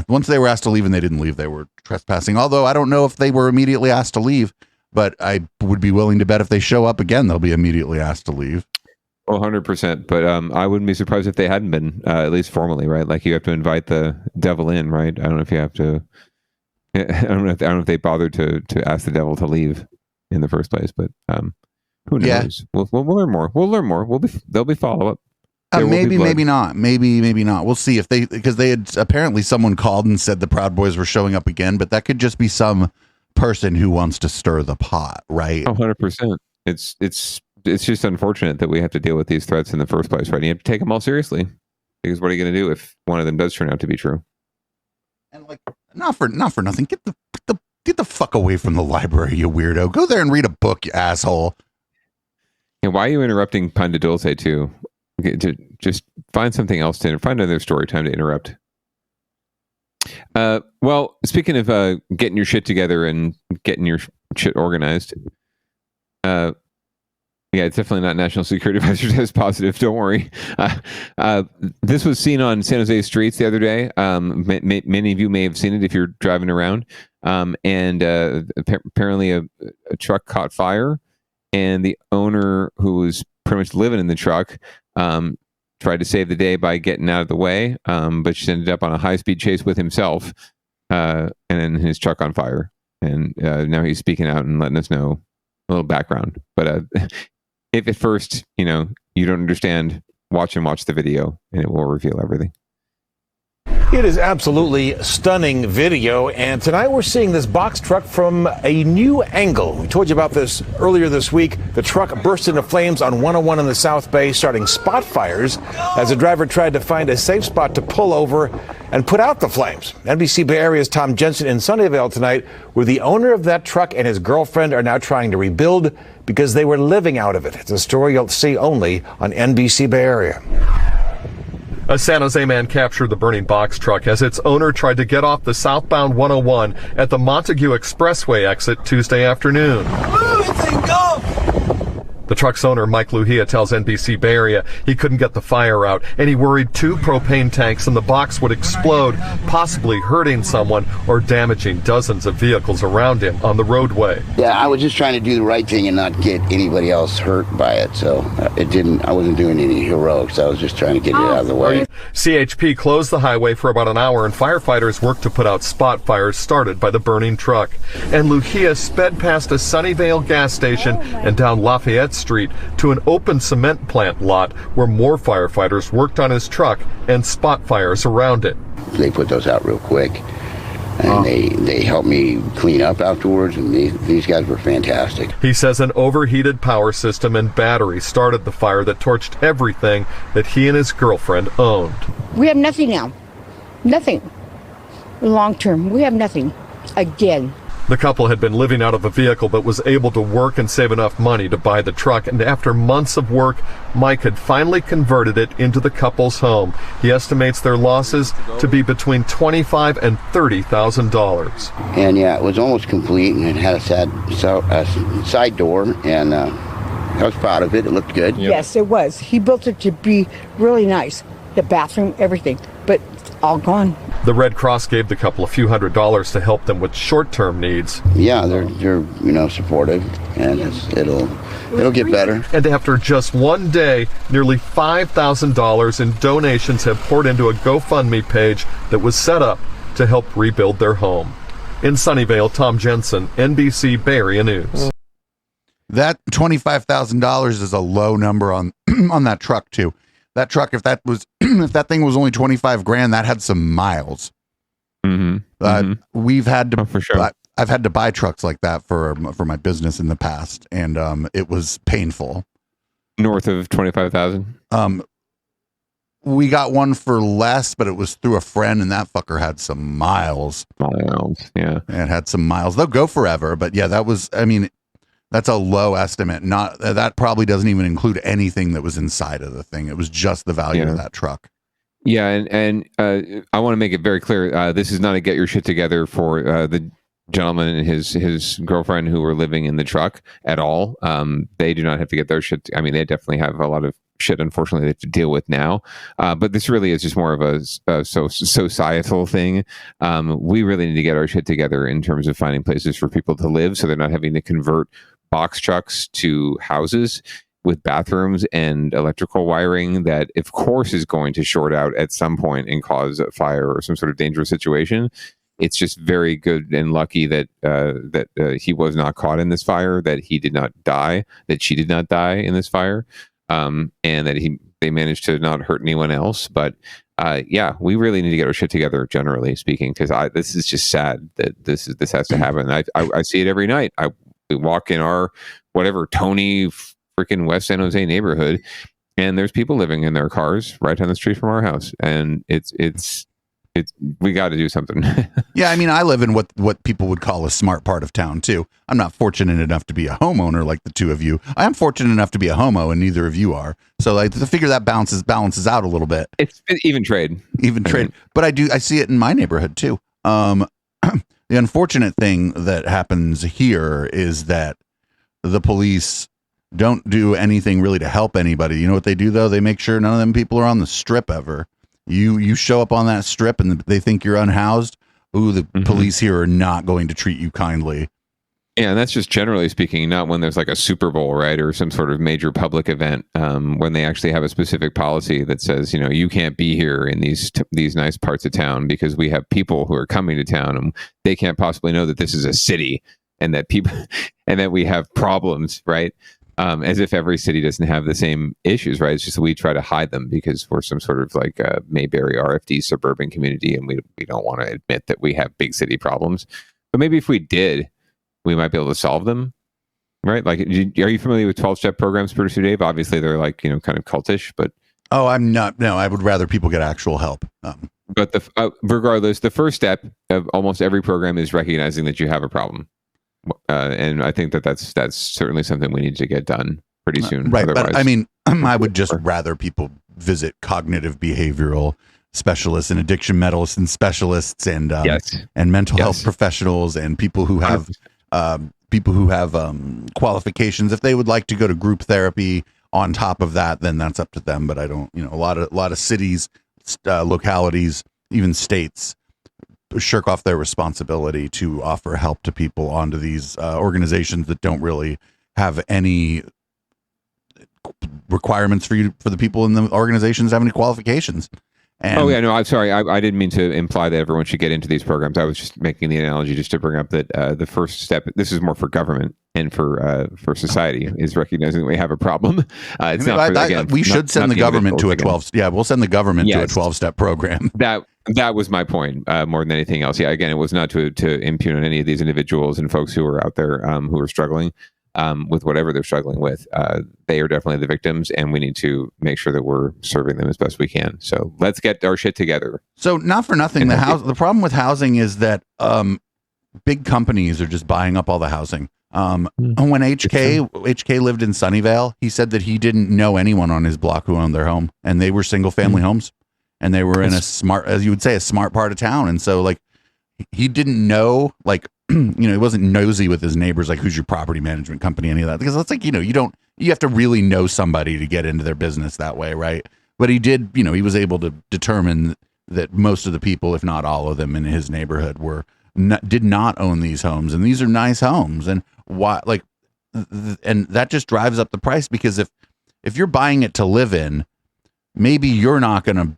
once they were asked to leave and they didn't leave, they were trespassing. Although I don't know if they were immediately asked to leave, but I would be willing to bet if they show up again, they'll be immediately asked to leave. 100%. But I wouldn't be surprised if they hadn't been, at least formally, right? Like you have to invite the devil in, right? I don't know if you have to. I don't know if they bothered to ask the devil to leave in the first place, but who knows? Yeah. We'll learn more. There'll be follow up. Maybe not. Maybe not. We'll see because they had apparently someone called and said the Proud Boys were showing up again, but that could just be some person who wants to stir the pot, right? 100%. It's just unfortunate that we have to deal with these threats in the first place, right? And you have to take them all seriously, because what are you going to do if one of them does turn out to be true? And like, not for nothing. Get the fuck away from the library, you weirdo. Go there and read a book, you asshole. And why are you interrupting Pan de Dulce too? To just find something else to find another story time to interrupt. Well, speaking of getting your shit together and getting your shit organized, yeah, it's definitely not National Security Advisor test positive. Don't worry. This was seen on San Jose streets the other day. Many of you may have seen it if you're driving around. And apparently a truck caught fire, and the owner, who was pretty much living in the truck, tried to save the day by getting out of the way, but she ended up on a high-speed chase with himself, and then his truck on fire. And now he's speaking out and letting us know a little background. But if at first, you don't understand, watch the video, and it will reveal everything. It is absolutely stunning video, and tonight we're seeing this box truck from a new angle. We told you about this earlier this week. The truck burst into flames on 101 in the South Bay, starting spot fires as the driver tried to find a safe spot to pull over and put out the flames. NBC Bay Area's Tom Jensen in Sunnyvale tonight, where the owner of that truck and his girlfriend are now trying to rebuild because they were living out of it. It's a story you'll see only on NBC Bay Area. A San Jose man captured the burning box truck as its owner tried to get off the southbound 101 at the Montague Expressway exit Tuesday afternoon. The truck's owner, Mike Luhia, tells NBC Bay Area he couldn't get the fire out, and he worried 2 propane tanks in the box would explode, possibly hurting someone or damaging dozens of vehicles around him on the roadway. Yeah, I was just trying to do the right thing and not get anybody else hurt by it, so I wasn't doing any heroics. I was just trying to get it out of the way. CHP closed the highway for about an hour, and firefighters worked to put out spot fires started by the burning truck. And Luhia sped past a Sunnyvale gas station and down Lafayette Street to an open cement plant lot where more firefighters worked on his truck and spot fires around it. They put those out real quick, and they helped me clean up afterwards, and these guys were fantastic. He says an overheated power system and battery started the fire that torched everything that he and his girlfriend owned. We have nothing now. Nothing. Long term, we have nothing. Again. The couple had been living out of a vehicle but was able to work and save enough money to buy the truck, and after months of work, Mike had finally converted it into the couple's home. He estimates their losses to be between $25,000 and $30,000. And yeah, it was almost complete, and it had a side door, and I was proud of it. It looked good. Yes, it was. He built it to be really nice. The bathroom, everything. but it's all gone. The Red Cross gave the couple a few $100s to help them with short-term needs. Yeah, they're supportive, and it'll get better. And after just one day, nearly $5,000 in donations have poured into a GoFundMe page that was set up to help rebuild their home. In Sunnyvale, Tom Jensen, NBC Bay Area News. That $25,000 is a low number on on that truck too. That truck, if that thing was only 25 grand, that had some miles. We've had to, for sure. I've had to buy trucks like that for my business in the past, and it was painful. North of 25,000. We got one for less, but it was through a friend, and that fucker had some miles. Yeah, and had some miles. They'll go forever, but yeah, that was. I mean, that's a low estimate. Not that probably doesn't even include anything that was inside of the thing. It was just the value of that truck. Yeah, and I want to make it very clear. This is not a get your shit together for the gentleman and his girlfriend who were living in the truck at all. They do not have to get their shit. I mean, they definitely have a lot of shit, unfortunately, they have to deal with now. But this really is just more of a societal thing. We really need to get our shit together in terms of finding places for people to live, so they're not having to convert box trucks to houses with bathrooms and electrical wiring that, of course, is going to short out at some point and cause a fire or some sort of dangerous situation. It's just very good and lucky that he was not caught in this fire, that he did not die, that she did not die in this fire, and that they managed to not hurt anyone else. But yeah, we really need to get our shit together, generally speaking, because this is just sad that this has to happen. I see it every night. We walk in our whatever Tony freaking West San Jose neighborhood, and there's people living in their cars right down the street from our house, and it's we got to do something. Yeah, I mean, I live in what people would call a smart part of town too. I'm not fortunate enough to be a homeowner like the two of you. I am fortunate enough to be a homo, and neither of you are. So like to figure that balances out a little bit. It's even trade. But I see it in my neighborhood too. The unfortunate thing that happens here is that the police don't do anything really to help anybody. You know what they do though? They make sure none of them people are on the strip ever. You show up on that strip and they think you're unhoused. Ooh, the police here are not going to treat you kindly. Yeah, and that's just generally speaking, not when there's like a Super Bowl, right, or some sort of major public event. When they actually have a specific policy that says, you can't be here in these nice parts of town because we have people who are coming to town and they can't possibly know that this is a city and that we have problems, right? As if every city doesn't have the same issues, right? It's just we try to hide them because we're some sort of like a Mayberry RFD suburban community, and we don't want to admit that we have big city problems. But maybe if we did, we might be able to solve them, right? Like, are you familiar with 12-step programs, Producer Dave? Obviously, they're like, kind of cultish, but... Oh, I'm not. No, I would rather people get actual help. But regardless, the first step of almost every program is recognizing that you have a problem. And I think that's certainly something we need to get done pretty soon. Right. Otherwise, But I mean, I would just rather people visit cognitive behavioral specialists and addiction medicine specialists and mental health professionals and people who have qualifications. If they would like to go to group therapy on top of that, then that's up to them. But I don't, a lot of cities, localities, even states shirk off their responsibility to offer help to people onto these organizations that don't really have any requirements for the people in the organizations have any qualifications. And I'm sorry. I didn't mean to imply that everyone should get into these programs. I was just making the analogy just to bring up that the first step, this is more for government and for society, is recognizing that we have a problem. We should send the government to a 12. Yeah, we'll send the government to a 12-step program. That was my point more than anything else. Yeah, again, it was not to impugn on any of these individuals and folks who are out there who are struggling with whatever they're struggling with. They are definitely the victims, and we need to make sure that we're serving them as best we can. So let's get our shit together. So not for nothing, the problem with housing is that big companies are just buying up all the housing. When HK lived in Sunnyvale, he said that he didn't know anyone on his block who owned their home, and they were single family homes, and they were in a smart, as you would say, a smart part of town. And so like he didn't know, like, he wasn't nosy with his neighbors, like who's your property management company, any of that, because it's like, you have to really know somebody to get into their business that way, right? But he did, he was able to determine that most of the people, if not all of them, in his neighborhood did not own these homes, and these are nice homes. And why, and that just drives up the price, because if you're buying it to live in, maybe you're not going to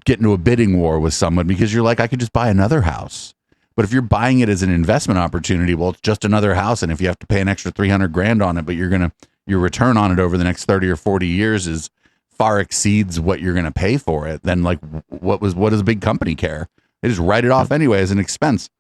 get into a bidding war with someone because you're like, I could just buy another house. But if you're buying it as an investment opportunity, well, it's just another house, and if you have to pay an extra $300,000 on it, but your return on it over the next 30 or 40 years is far exceeds what you're going to pay for it, then what does a big company care? They just write it off anyway as an expense.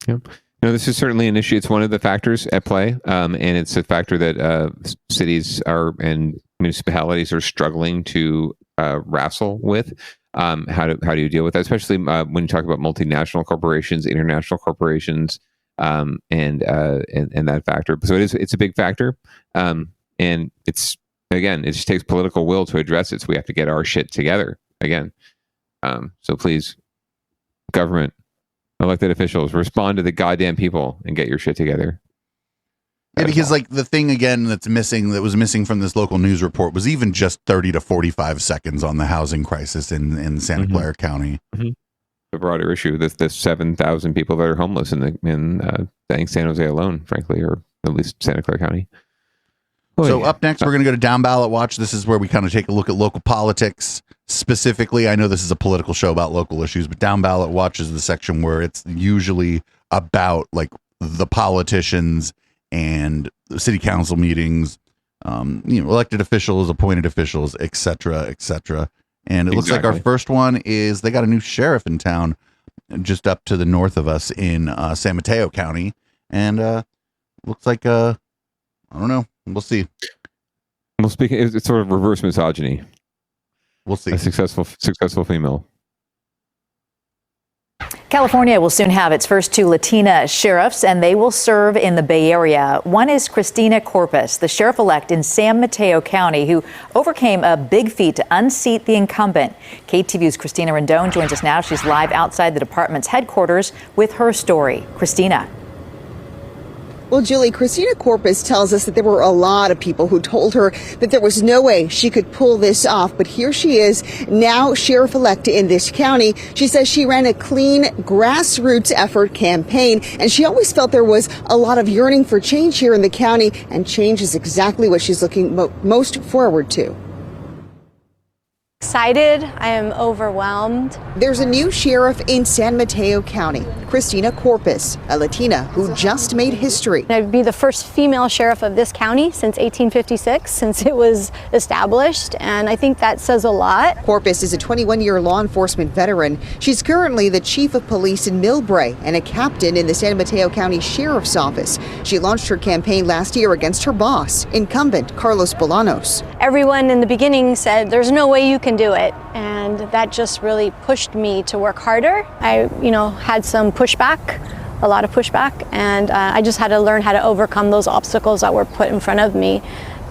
Yeah. No, this is certainly an issue. It's one of the factors at play, and it's a factor that cities and municipalities are struggling to wrestle with. How do you deal with that, especially when you talk about multinational corporations, international corporations, and that factor. So it's a big factor, and it just takes political will to address it. So we have to get our shit together again. So please, government, elected officials, respond to the goddamn people and get your shit together. Yeah, because the thing again that was missing from this local news report was even just 30 to 45 seconds on the housing crisis in Santa Clara County. Mm-hmm. The broader issue, the 7,000 people that are homeless in San Jose alone, frankly, or at least Santa Clara County. Up next, we're going to go to Downballot Watch. This is where we kind of take a look at local politics. Specifically, I know this is a political show about local issues, but Downballot Watch is the section where it's usually about the politicians and the city council meetings, elected officials, appointed officials, et cetera, et cetera. And it looks like our first one is they got a new sheriff in town just up to the north of us in San Mateo County. And looks like, I don't know. We'll see. Well, it's sort of reverse misogyny. We'll see. A successful female. California will soon have its first 2 Latina sheriffs, and they will serve in the Bay Area. One is Cristina Corpus, the sheriff-elect in San Mateo County, who overcame a big feat to unseat the incumbent. KTVU's Christina Rendon joins us now. She's live outside the department's headquarters with her story. Christina. Well, Julie, Cristina Corpus tells us that there were a lot of people who told her that there was no way she could pull this off. But here she is, now sheriff-elect in this county. She says she ran a clean, grassroots effort campaign, and she always felt there was a lot of yearning for change here in the county, and change is exactly what she's looking most forward to. Excited. I am overwhelmed. There's a new sheriff in San Mateo County, Cristina Corpus, a Latina who just made history. I'd be the first female sheriff of this county since 1856, since it was established, and I think that says a lot. Corpus is a 21-year law enforcement veteran. She's currently the chief of police in Millbrae and a captain in the San Mateo County Sheriff's Office. She launched her campaign last year against her boss, incumbent Carlos Bolanos. Everyone in the beginning said, there's no way you can do it, and that just really pushed me to work harder. I, had some pushback, a lot of pushback, and I just had to learn how to overcome those obstacles that were put in front of me.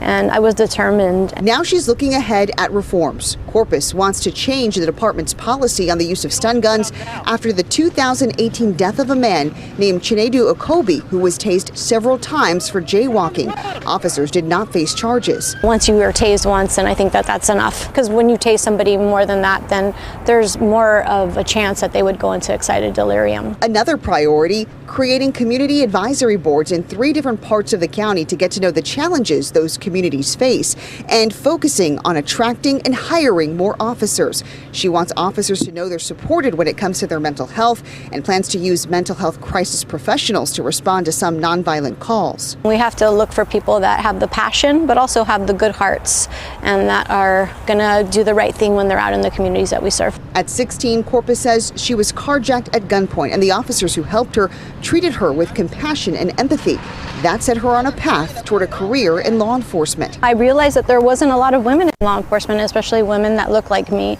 And I was determined. Now she's looking ahead at reforms. Corpus wants to change the department's policy on the use of stun guns after the 2018 death of a man named Chinedu Okobi, who was tased several times for jaywalking. Officers did not face charges. Once you are tased once, and I think that's enough. Because when you tase somebody more than that, then there's more of a chance that they would go into excited delirium. Another priority, creating community advisory boards in 3 different parts of the county to get to know the challenges those communities face, and focusing on attracting and hiring more officers. She wants officers to know they're supported when it comes to their mental health, and plans to use mental health crisis professionals to respond to some nonviolent calls. We have to look for people that have the passion, but also have the good hearts, and that are going to do the right thing when they're out in the communities that we serve. At 16, Corpus says she was carjacked at gunpoint, and the officers who helped her treated her with compassion and empathy. That set her on a path toward a career in law enforcement. I realized that there wasn't a lot of women in law enforcement, especially women that look like me,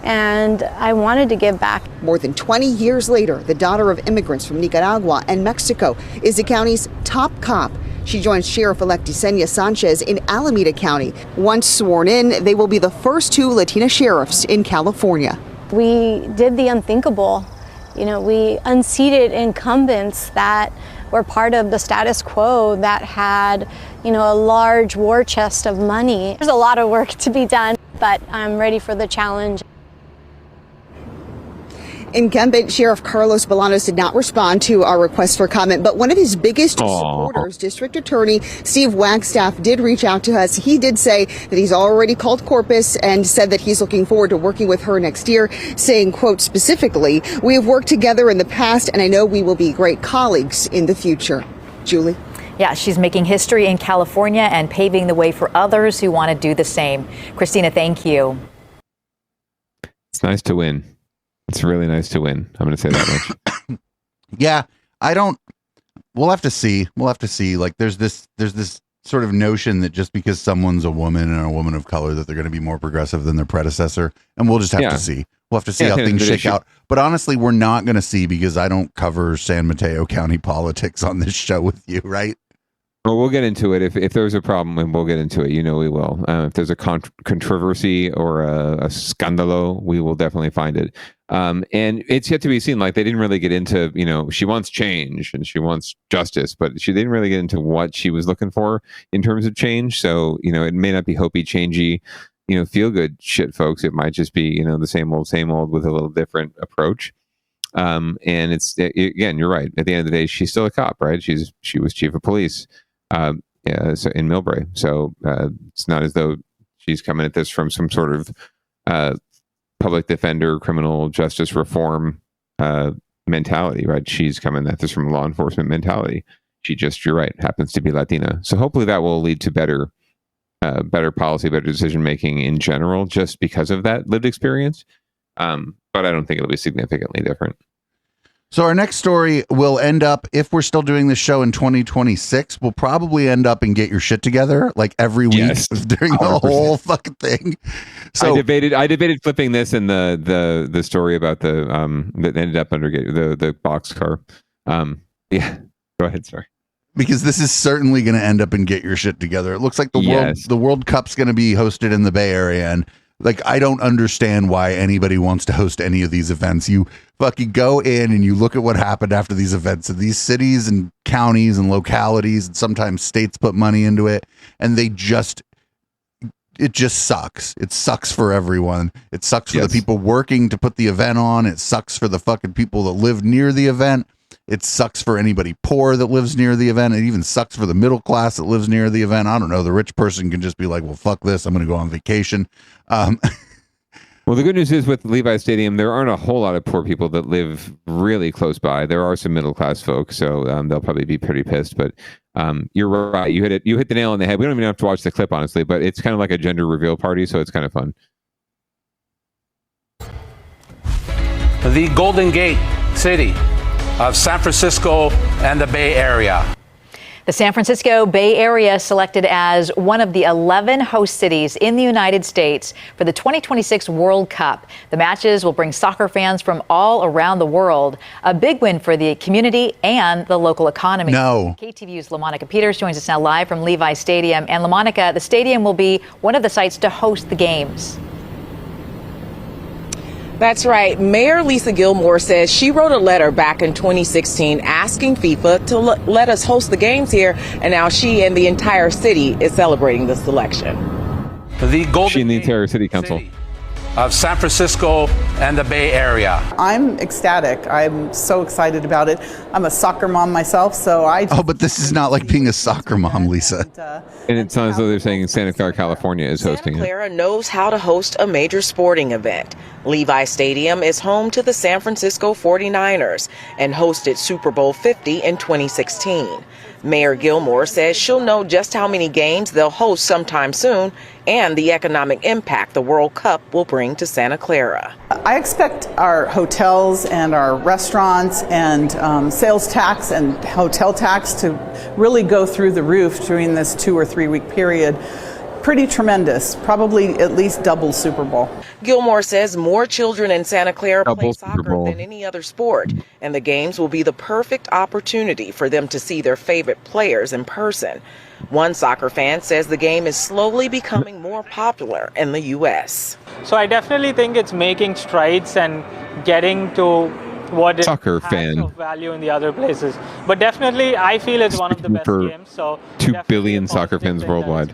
and I wanted to give back. More than 20 years later, the daughter of immigrants from Nicaragua and Mexico is the county's top cop. She joins Sheriff-elect Yesenia Sanchez in Alameda County. Once sworn in, they will be the first 2 Latina sheriffs in California. We did the unthinkable. We unseated incumbents that were part of the status quo that had, a large war chest of money. There's a lot of work to be done, but I'm ready for the challenge. Incumbent Sheriff Carlos Bolanos did not respond to our request for comment, but one of his biggest supporters, District Attorney Steve Wagstaff, did reach out to us. He did say that he's already called Corpus and said that he's looking forward to working with her next year, saying, quote, specifically, "We have worked together in the past, and I know we will be great colleagues in the future." Julie? Yeah, she's making history in California and paving the way for others who want to do the same. Christina, thank you. It's nice to win. It's really nice to win. I'm going to say that much. Yeah, we'll have to see. Like there's this sort of notion that just because someone's a woman and a woman of color that they're going to be more progressive than their predecessor. And we'll just have to see. We'll have to see how things shake out. But honestly, we're not going to see because I don't cover San Mateo County politics on this show with you, right? Well, we'll get into it. If there's a problem, and we'll get into it, we will. If there's a controversy or a scandalo, we will definitely find it. And it's yet to be seen. Like, they didn't really get into, she wants change and she wants justice, but she didn't really get into what she was looking for in terms of change. So, it may not be hopey, changey, feel good shit, folks. It might just be, the same old with a little different approach. And again, you're right. At the end of the day, she's still a cop, right? She was chief of police. So in Millbrae. So it's not as though she's coming at this from some sort of public defender, criminal justice reform mentality, right? She's coming at this from a law enforcement mentality. She just, you're right, happens to be Latina. So hopefully that will lead to better policy, better decision making in general, just because of that lived experience. But I don't think it'll be significantly different. So our next story will end up, if we're still doing this show in 2026, we'll probably end up in Get Your Shit Together like every week during 100%. The whole fucking thing. So I debated flipping this and the story about the that ended up under the boxcar. Yeah, go ahead. Sorry. Because this is certainly going to end up in Get Your Shit Together. It looks like the World Cup's going to be hosted in the Bay Area, and I don't understand why anybody wants to host any of these events. You fucking go in and you look at what happened after these events, and these cities and counties and localities and sometimes states put money into it, and it just sucks. It sucks for everyone. It sucks for the people working to put the event on. It sucks for the fucking people that live near the event. It sucks for anybody poor that lives near the event. It even sucks for the middle class that lives near the event. I don't know. The rich person can just be like, well, fuck this. I'm going to go on vacation. Well, the good news is with Levi Stadium, there aren't a whole lot of poor people that live really close by. There are some middle class folks, so they'll probably be pretty pissed. But you're right. You hit the nail on the head. We don't even have to watch the clip, honestly, but it's kind of like a gender reveal party, so it's kind of fun. The Golden Gate City of San Francisco and the Bay Area. The San Francisco Bay Area selected as one of the 11 host cities in the United States for the 2026 World Cup. The matches will bring soccer fans from all around the world. A big win for the community and the local economy. No. KTVU's LaMonica Peters joins us now live from Levi Stadium. And LaMonica, the stadium will be one of the sites to host the games. That's right. Mayor Lisa Gilmore says she wrote a letter back in 2016 asking FIFA to let us host the games here, and now she and the entire city is celebrating the selection. The Golden She and the entire city council of San Francisco and the Bay Area. I'm ecstatic. I'm so excited about it. I'm a soccer mom myself, so but this is not like being a soccer mom, Lisa. And it sounds as though they're saying Santa Clara, California is hosting Santa Clara knows how to host a major sporting event. Levi Stadium is home to the San Francisco 49ers and hosted Super Bowl 50 in 2016. Mayor Gilmore says she'll know just how many games they'll host sometime soon and the economic impact the World Cup will bring to Santa Clara. I expect our hotels and our restaurants and sales tax and hotel tax to really go through the roof during this 2 or 3 week period. Pretty tremendous, probably at least double Super Bowl. Gilmore says more children in Santa Clara play soccer than any other sport, and the games will be the perfect opportunity for them to see their favorite players in person. One soccer fan says the game is slowly becoming more popular in the U.S. So I definitely think it's making strides and getting to what it Soccer has fan. of value in the other places. But definitely, I feel it's one of the best games. So 2 billion soccer fans worldwide.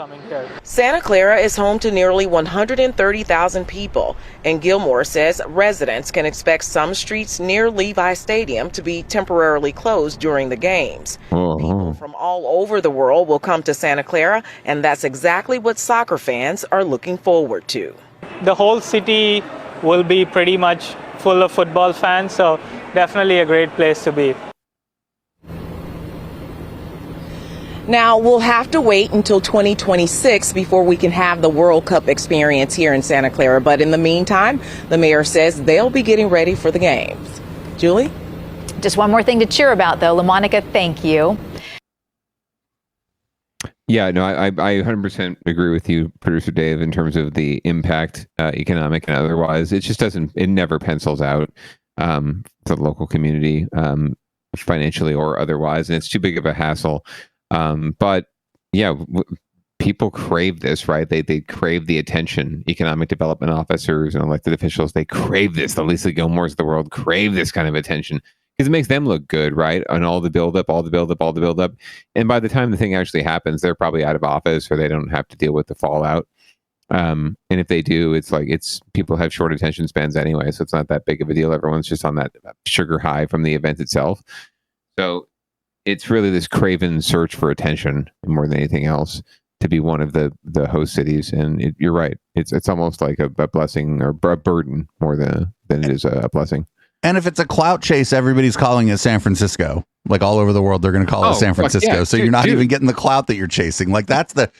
Santa Clara is home to nearly 130,000 people, and Gilmore says residents can expect some streets near Levi Stadium to be temporarily closed during the games. People from all over the world will come to Santa Clara, and that's exactly what soccer fans are looking forward to. The whole city will be pretty much full of football fans, so definitely a great place to be. Now, we'll have to wait until 2026 before we can have the World Cup experience here in Santa Clara. But in the meantime, the mayor says they'll be getting ready for the games. Julie? Just one more thing to cheer about, though. LaMonica, thank you. Yeah, no, I 100% agree with you, Producer Dave, in terms of the impact, economic and otherwise. It just doesn't, it never pencils out for the local community, financially or otherwise, and it's too big of a hassle. But yeah, people crave this, right? They crave the attention. Economic development officers and elected officials, they crave this. The Lisa Gilmores of the world crave this kind of attention. Because it makes them look good, right? And all the buildup. And by the time the thing actually happens, they're probably out of office or they don't have to deal with the fallout. And if they do, it's like people have short attention spans anyway, so it's not that big of a deal. Everyone's just on that sugar high from the event itself. So it's really this craven search for attention more than anything else to be one of the host cities. And you're right. It's almost like a blessing or a burden more than it is a blessing. And if it's a clout chase, everybody's calling it San Francisco. Like all over the world, they're going to call it San Francisco. Yeah, so you're not even getting the clout that you're chasing. Like that's the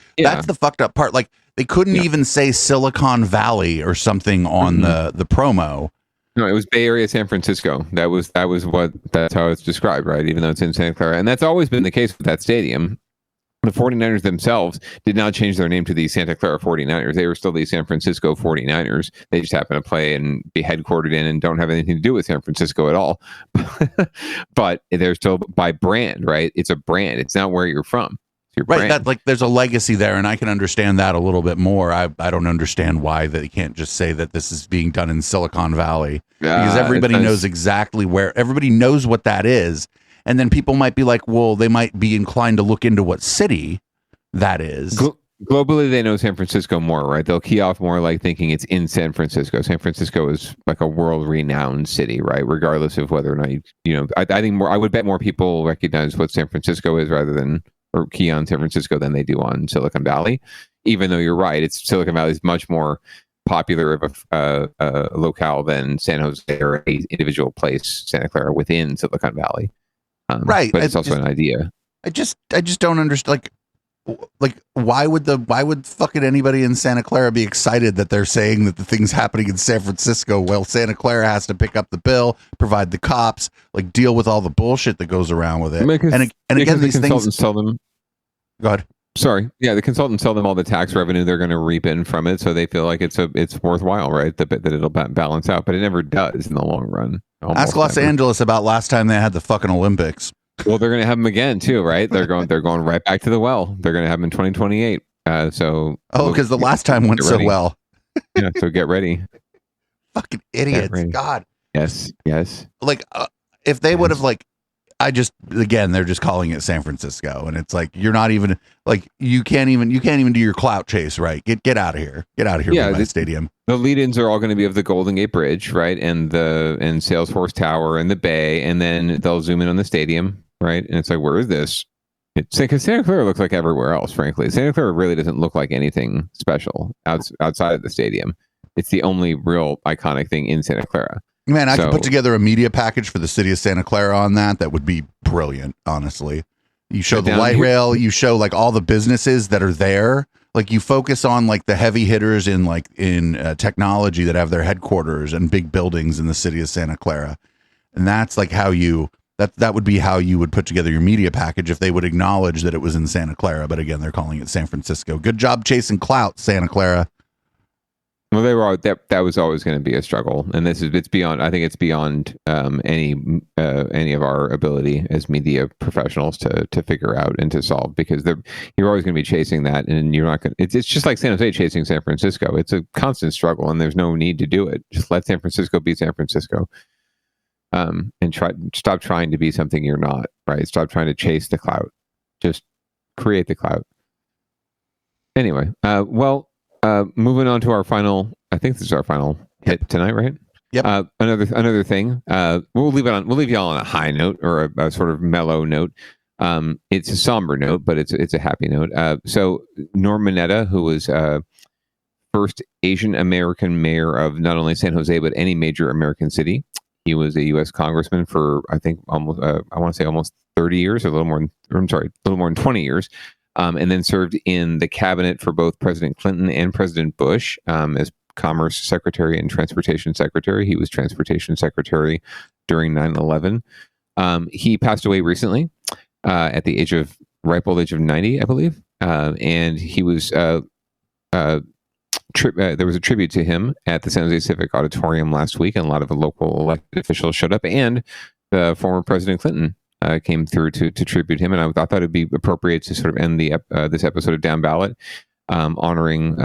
fucked up part. Like they couldn't even say Silicon Valley or something on the promo. No, it was Bay Area San Francisco. That's how it's described, right? Even though it's in Santa Clara. And that's always been the case with that stadium. The 49ers themselves did not change their name to the Santa Clara 49ers. They were still the San Francisco 49ers. They just happen to play and be headquartered in and don't have anything to do with San Francisco at all. But they're still by brand, right? It's a brand. It's not where you're from. It's your brand. That, like, there's a legacy there, and I can understand that a little bit more. I don't understand why they can't just say that this is being done in Silicon Valley. Because everybody knows exactly where, everybody knows what that is. And then people might be like, well, they might be inclined to look into what city that is. Globally, they know San Francisco more, right? They'll key off more like thinking it's in San Francisco. San Francisco is like a world-renowned city, right? Regardless of whether or not I think I would bet more people recognize what San Francisco is or key on San Francisco than they do on Silicon Valley. Even though you're right, Silicon Valley is much more popular of a locale than San Jose or a individual place, Santa Clara, within Silicon Valley. Right, but it's also an idea. I just don't understand. Like why would fucking anybody in Santa Clara be excited that they're saying that the thing's happening in San Francisco? Well, Santa Clara has to pick up the bill, provide the cops, like deal with all the bullshit that goes around with it. And again, these things tell them. Go ahead. Sorry. Yeah, the consultants tell them all the tax revenue they're going to reap in from it, so they feel like it's worthwhile, right? That it'll balance out, but it never does in the long run. Ask Los Angeles about last time they had the fucking Olympics. Well, they're going to have them again too, right? They're going right back to the well. They're going to have them in 2028. Because the last time went so well. Yeah, so get ready. Fucking idiots! God. Yes. Like if they would have they're just calling it San Francisco, and it's like you're not even like you can't even do your clout chase, right? Get out of here. Get out of here from my stadium. The lead-ins are all going to be of the Golden Gate Bridge, right, and Salesforce Tower and the Bay, and then they'll zoom in on the stadium, right? And it's like, where is this? Because Santa Clara looks like everywhere else, frankly. Santa Clara really doesn't look like anything special outside of the stadium. It's the only real iconic thing in Santa Clara. Man, I could put together a media package for the city of Santa Clara on that. That would be brilliant, honestly. You show the light rail, you show like all the businesses that are there. Like you focus on like the heavy hitters in technology that have their headquarters and big buildings in the city of Santa Clara. And that's like how that would be how you would put together your media package if they would acknowledge that it was in Santa Clara. But again, they're calling it San Francisco. Good job chasing clout, Santa Clara. Well, they were that was always going to be a struggle, and it's beyond. I think it's beyond any of our ability as media professionals to figure out and to solve, because you're always going to be chasing that, and you're not going. It's just like San Jose chasing San Francisco. It's a constant struggle, and there's no need to do it. Just let San Francisco be San Francisco. and stop trying to be something you're not. Right? Stop trying to chase the clout. Just create the clout. Anyway, moving on to our final. I think this is our final hit tonight, right? Yep. Another thing. We'll leave y'all on a high note or a sort of mellow note. It's a somber note, but it's a happy note. So Norm Mineta, who was first Asian American mayor of not only San Jose but any major American city. He was a U.S. congressman for I think almost 30 years, a little more than 20 years, and then served in the cabinet for both President Clinton and President Bush as Commerce Secretary and Transportation Secretary. He was Transportation Secretary during 9/11. He passed away recently at the ripe old age of 90, I believe, and he was. There was a tribute to him at the San Jose Civic Auditorium last week, and a lot of the local elected officials showed up, and former President Clinton came through to tribute him. And I thought it'd be appropriate to sort of end this episode of Down Ballot honoring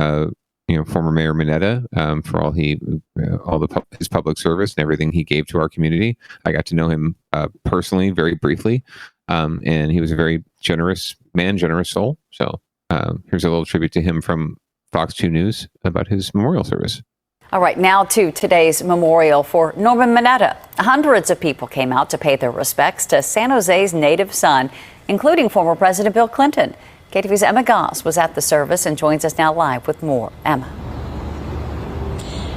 former Mayor Mineta for all his public service and everything he gave to our community. I got to know him personally, very briefly, and he was a very generous man, generous soul. So here's a little tribute to him from Fox 2 News about his memorial service. All right, now to today's memorial for Norman Mineta. Hundreds of people came out to pay their respects to San Jose's native son, including former President Bill Clinton. KTV's Emma Goss was at the service and joins us now live with more. Emma.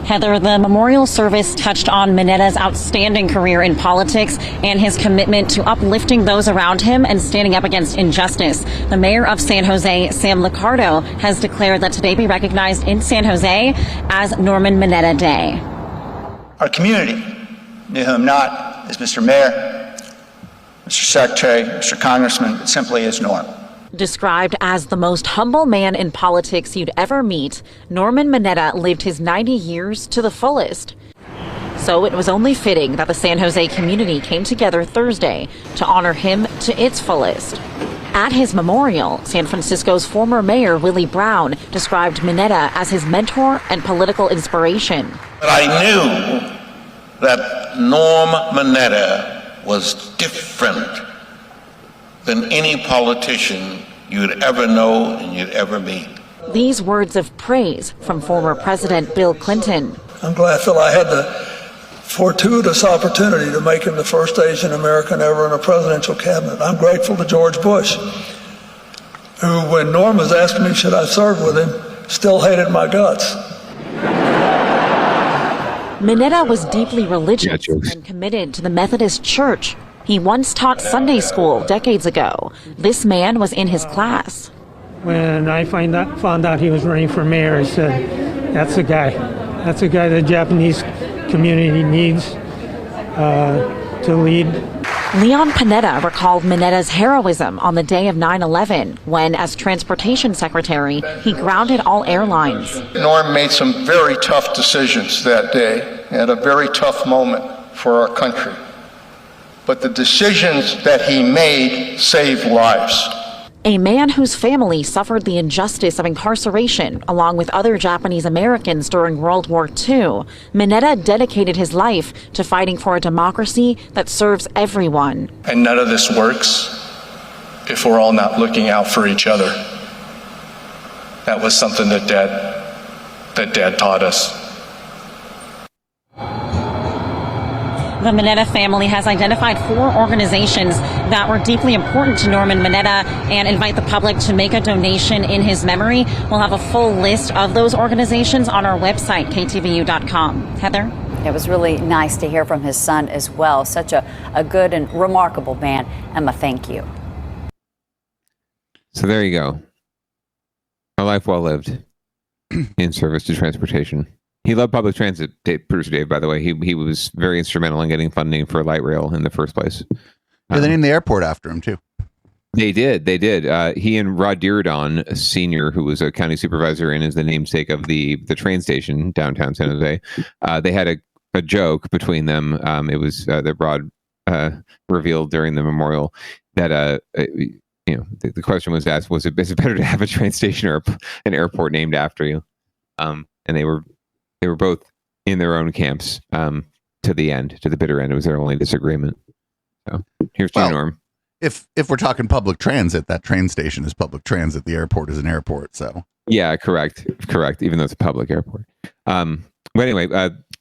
Heather, the memorial service touched on Mineta's outstanding career in politics and his commitment to uplifting those around him and standing up against injustice. The mayor of San Jose, Sam Liccardo, has declared that today be recognized in San Jose as Norman Mineta Day. Our community knew him not as Mr. Mayor, Mr. Secretary, Mr. Congressman, but simply as Norm. Described as the most humble man in politics you'd ever meet, Norman Mineta lived his 90 years to the fullest. So it was only fitting that the San Jose community came together Thursday to honor him to its fullest. At his memorial, San Francisco's former mayor Willie Brown described Mineta as his mentor and political inspiration. But I knew that Norm Mineta was different than any politician you'd ever know and you'd ever meet. These words of praise from former President Bill Clinton. I'm glad that I had the fortuitous opportunity to make him the first Asian American ever in a presidential cabinet. I'm grateful to George Bush, who, when Norm was asking me should I serve with him, still hated my guts. Mineta was deeply religious and committed to the Methodist Church. He once taught Sunday school decades ago. This man was in his class. When I found out he was running for mayor, I said, that's the guy. That's the guy the Japanese community needs to lead. Leon Panetta recalled Mineta's heroism on the day of 9/11 when, as transportation secretary, he grounded all airlines. Norm made some very tough decisions that day at a very tough moment for our country. But the decisions that he made saved lives. A man whose family suffered the injustice of incarceration along with other Japanese Americans during World War II, Mineta dedicated his life to fighting for a democracy that serves everyone. And none of this works if we're all not looking out for each other. That was something that Dad taught us. The Mineta family has identified 4 organizations that were deeply important to Norman Mineta and invite the public to make a donation in his memory. We'll have a full list of those organizations on our website, ktvu.com. Heather? It was really nice to hear from his son as well. Such a good and remarkable man. Emma, thank you. So there you go. A life well lived in service to transportation. He loved public transit, Producer Dave, by the way. He was very instrumental in getting funding for light rail in the first place. They named the airport after him, too. They did. He and Rod Diridon, Sr., who was a county supervisor and is the namesake of the train station downtown San Jose, they had a joke between them. It was that Rod revealed during the memorial that the question was asked, is it better to have a train station or an airport named after you? And they were both in their own camps to to the end, to the bitter end. It was their only disagreement. So here's to you, Norm. If we're talking public transit, that train station is public transit. The airport is an airport. So yeah, correct. Even though it's a public airport. But anyway,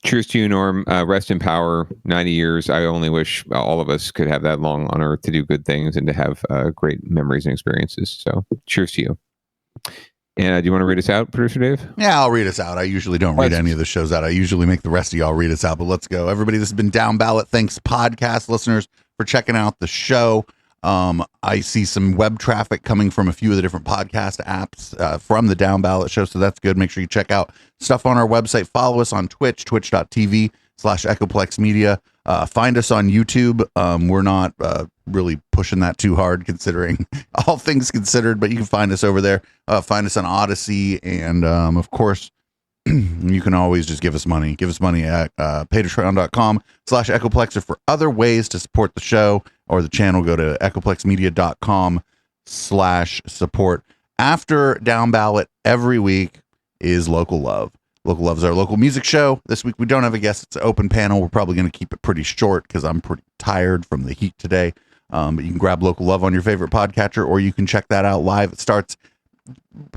cheers to you, Norm. Rest in power. 90 years. I only wish all of us could have that long on earth to do good things and to have great memories and experiences. So cheers to you. And do you want to read us out, Producer Dave? Yeah, I'll read us out. I usually don't read any of the shows out. I usually make the rest of y'all read us out. But let's go. Everybody, this has been Down Ballot. Thanks, podcast listeners, for checking out the show. I see some web traffic coming from a few of the different podcast apps from the Down Ballot show, so that's good. Make sure you check out stuff on our website. Follow us on Twitch, twitch.tv/Echoplex Media. Find us on YouTube. We're not really pushing that too hard, considering all things considered, but you can find us over there. Find us on Odyssey, and of course, you can always just give us money. Give us money at patreon.com/Echoplex, or for other ways to support the show or the channel, go to echoplexmedia.com/support. After Down Ballot every week is Local Love. Local Love is our local music show. This week we don't have a guest. It's an open panel. We're probably going to keep it pretty short because I'm pretty tired from the heat today. But you can grab Local Love on your favorite podcatcher, or you can check that out live. It starts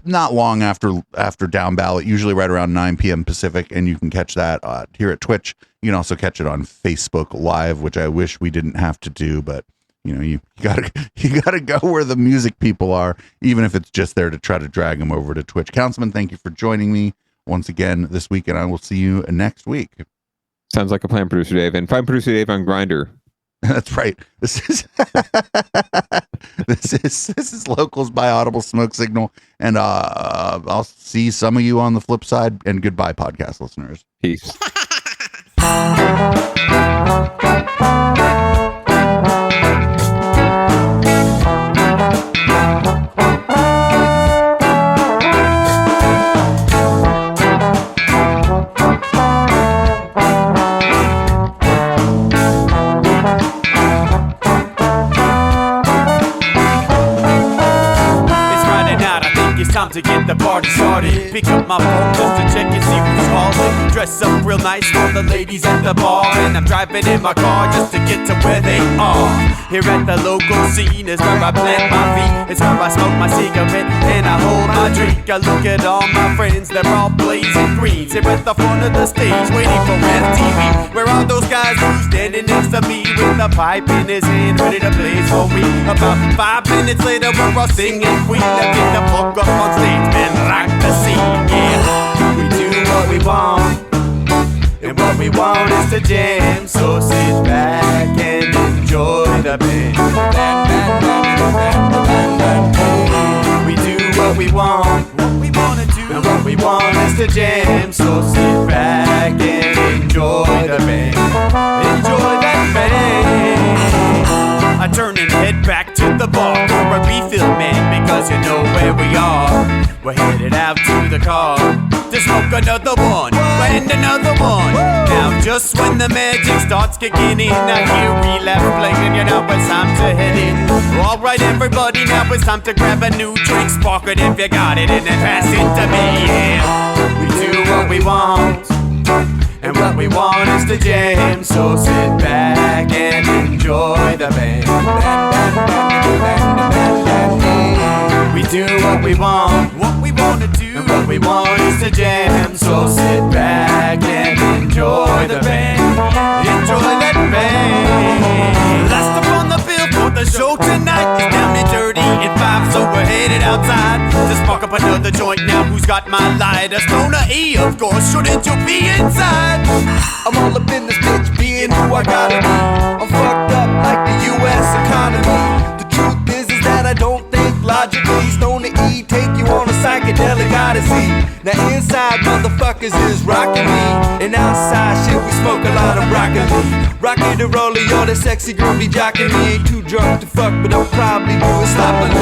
not long after Down Ballot, usually right around 9 p.m. Pacific, and you can catch that here at Twitch. You can also catch it on Facebook Live, which I wish we didn't have to do, but you gotta go where the music people are, even if it's just there to try to drag them over to Twitch. Councilman, thank you for joining me once again this week, and I will see you next week. Sounds like a plan, Producer Dave. And find Producer Dave on Grindr. That's right. This is Locals by Audible Smoke Signal, and I'll see some of you on the flip side. And goodbye, podcast listeners. Peace. Time to get the party started. Pick up my phone just to check and see who's calling. Dress up real nice for the ladies at the bar, and I'm driving in my car just to get to where they are. Here at the local scene is where I plant my feet. It's where I smoke my cigarette and I hold my drink. I look at all my friends, they're all blazing green. Here at the front of the stage waiting for MTV. Where are those guys who's standing next to me with a pipe in his hand ready to blaze for me? About 5 minutes later we're all singing Queen. Now get the fuck up on stage and rock the scene, yeah. We do what we want, and what we want is to jam. So sit back and enjoy the band. We do what we want, and what we want is to jam. So sit back and enjoy the band. Enjoy that band. I turn and head back to the bar for a refill, man, because you know where we are. We're headed out to the car to smoke another one and another one. Now just when the magic starts kicking in, I hear relapse playing, you know it's time to head in. Alright everybody, now it's time to grab a new drink. Spark it if you got it and then pass it to me, yeah. We do what we want, and what we want is to jam. So sit back and enjoy the band. We do what we want to do, and what we want is to jam. So sit back and enjoy the band. Enjoy that band. Last up on the bill for the show tonight is Down and Dirty at 5, so we're headed outside to spark up another joint. Now who's got my lighter? Stoner E, of course, shouldn't you be inside? I'm all up in this bitch, being who I gotta be. I'm fucked up like the U.S. economy. The truth is that I don't think logically. Stoner E take you on a psychedelic odyssey. Now inside motherfuckers is rockin' me, and outside shit we smoke a lot of broccoli. Rocky the roller, yo, that sexy girl be jockin' me. Ain't too drunk to fuck, but I'll probably do it sloppily.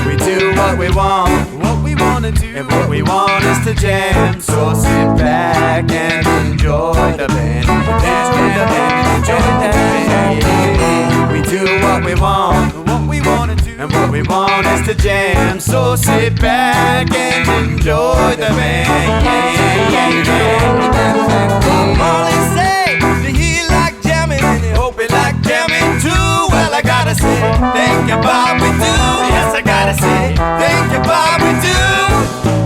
We do what we want, what we wanna do, and what we want is to jam. So sit back and enjoy the band. Enjoy the band, enjoy the band. We do what we want, what we wanna do, and what we want is to jam. So sit back and enjoy the band. Yeah, yeah, yeah, yeah. All they say, to hear Bob, we do. Yes, I gotta say, thank you, Bob, we do.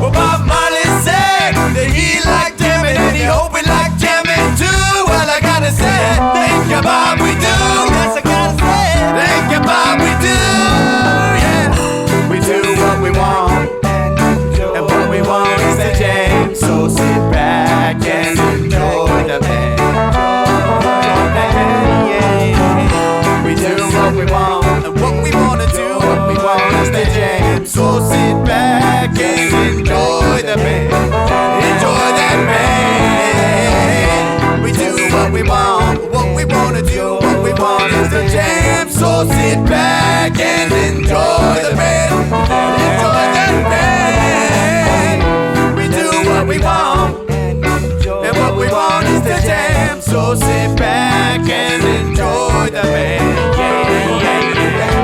Well, Bob Marley said that he liked jamming and he hoped we like jamming too. Well, I gotta say, thank you, Bob, we do. Yes, I gotta say, thank you, Bob, we do. Yeah, we do what we want, and what we want is to jam. So sit back and enjoy the band. We do what we want, and what we wanna do, what we want is to jam. So sit back and enjoy the band. Enjoy that band. We do what we want, what we wanna do, what we want is to jam. So sit back and enjoy the band. Enjoy that band. We do what we want, and what we want is to jam. So sit back and enjoy the band. Yeah, yeah, yeah.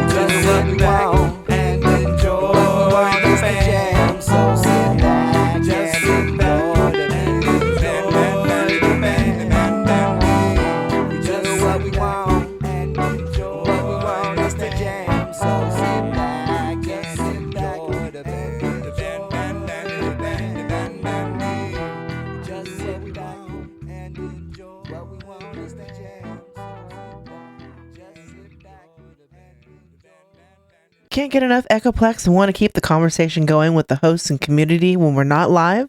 Just what we want and enjoy the band. So sit back, just sit back and enjoy the band. We just what we want and enjoy what we want is to jam. So sit back, just sit back with the band. Just what we want and enjoy what we want is to jam. Just sit back with the band. Can't get enough Echoplex and want to keep the conversation going with the hosts and community when we're not live?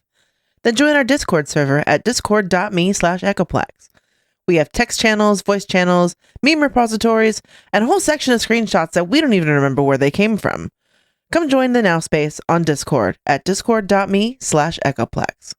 Then join our Discord server at discord.me/Echoplex. We have text channels, voice channels, meme repositories, and a whole section of screenshots that we don't even remember where they came from. Come join the Now Space on Discord at discord.me/Echoplex.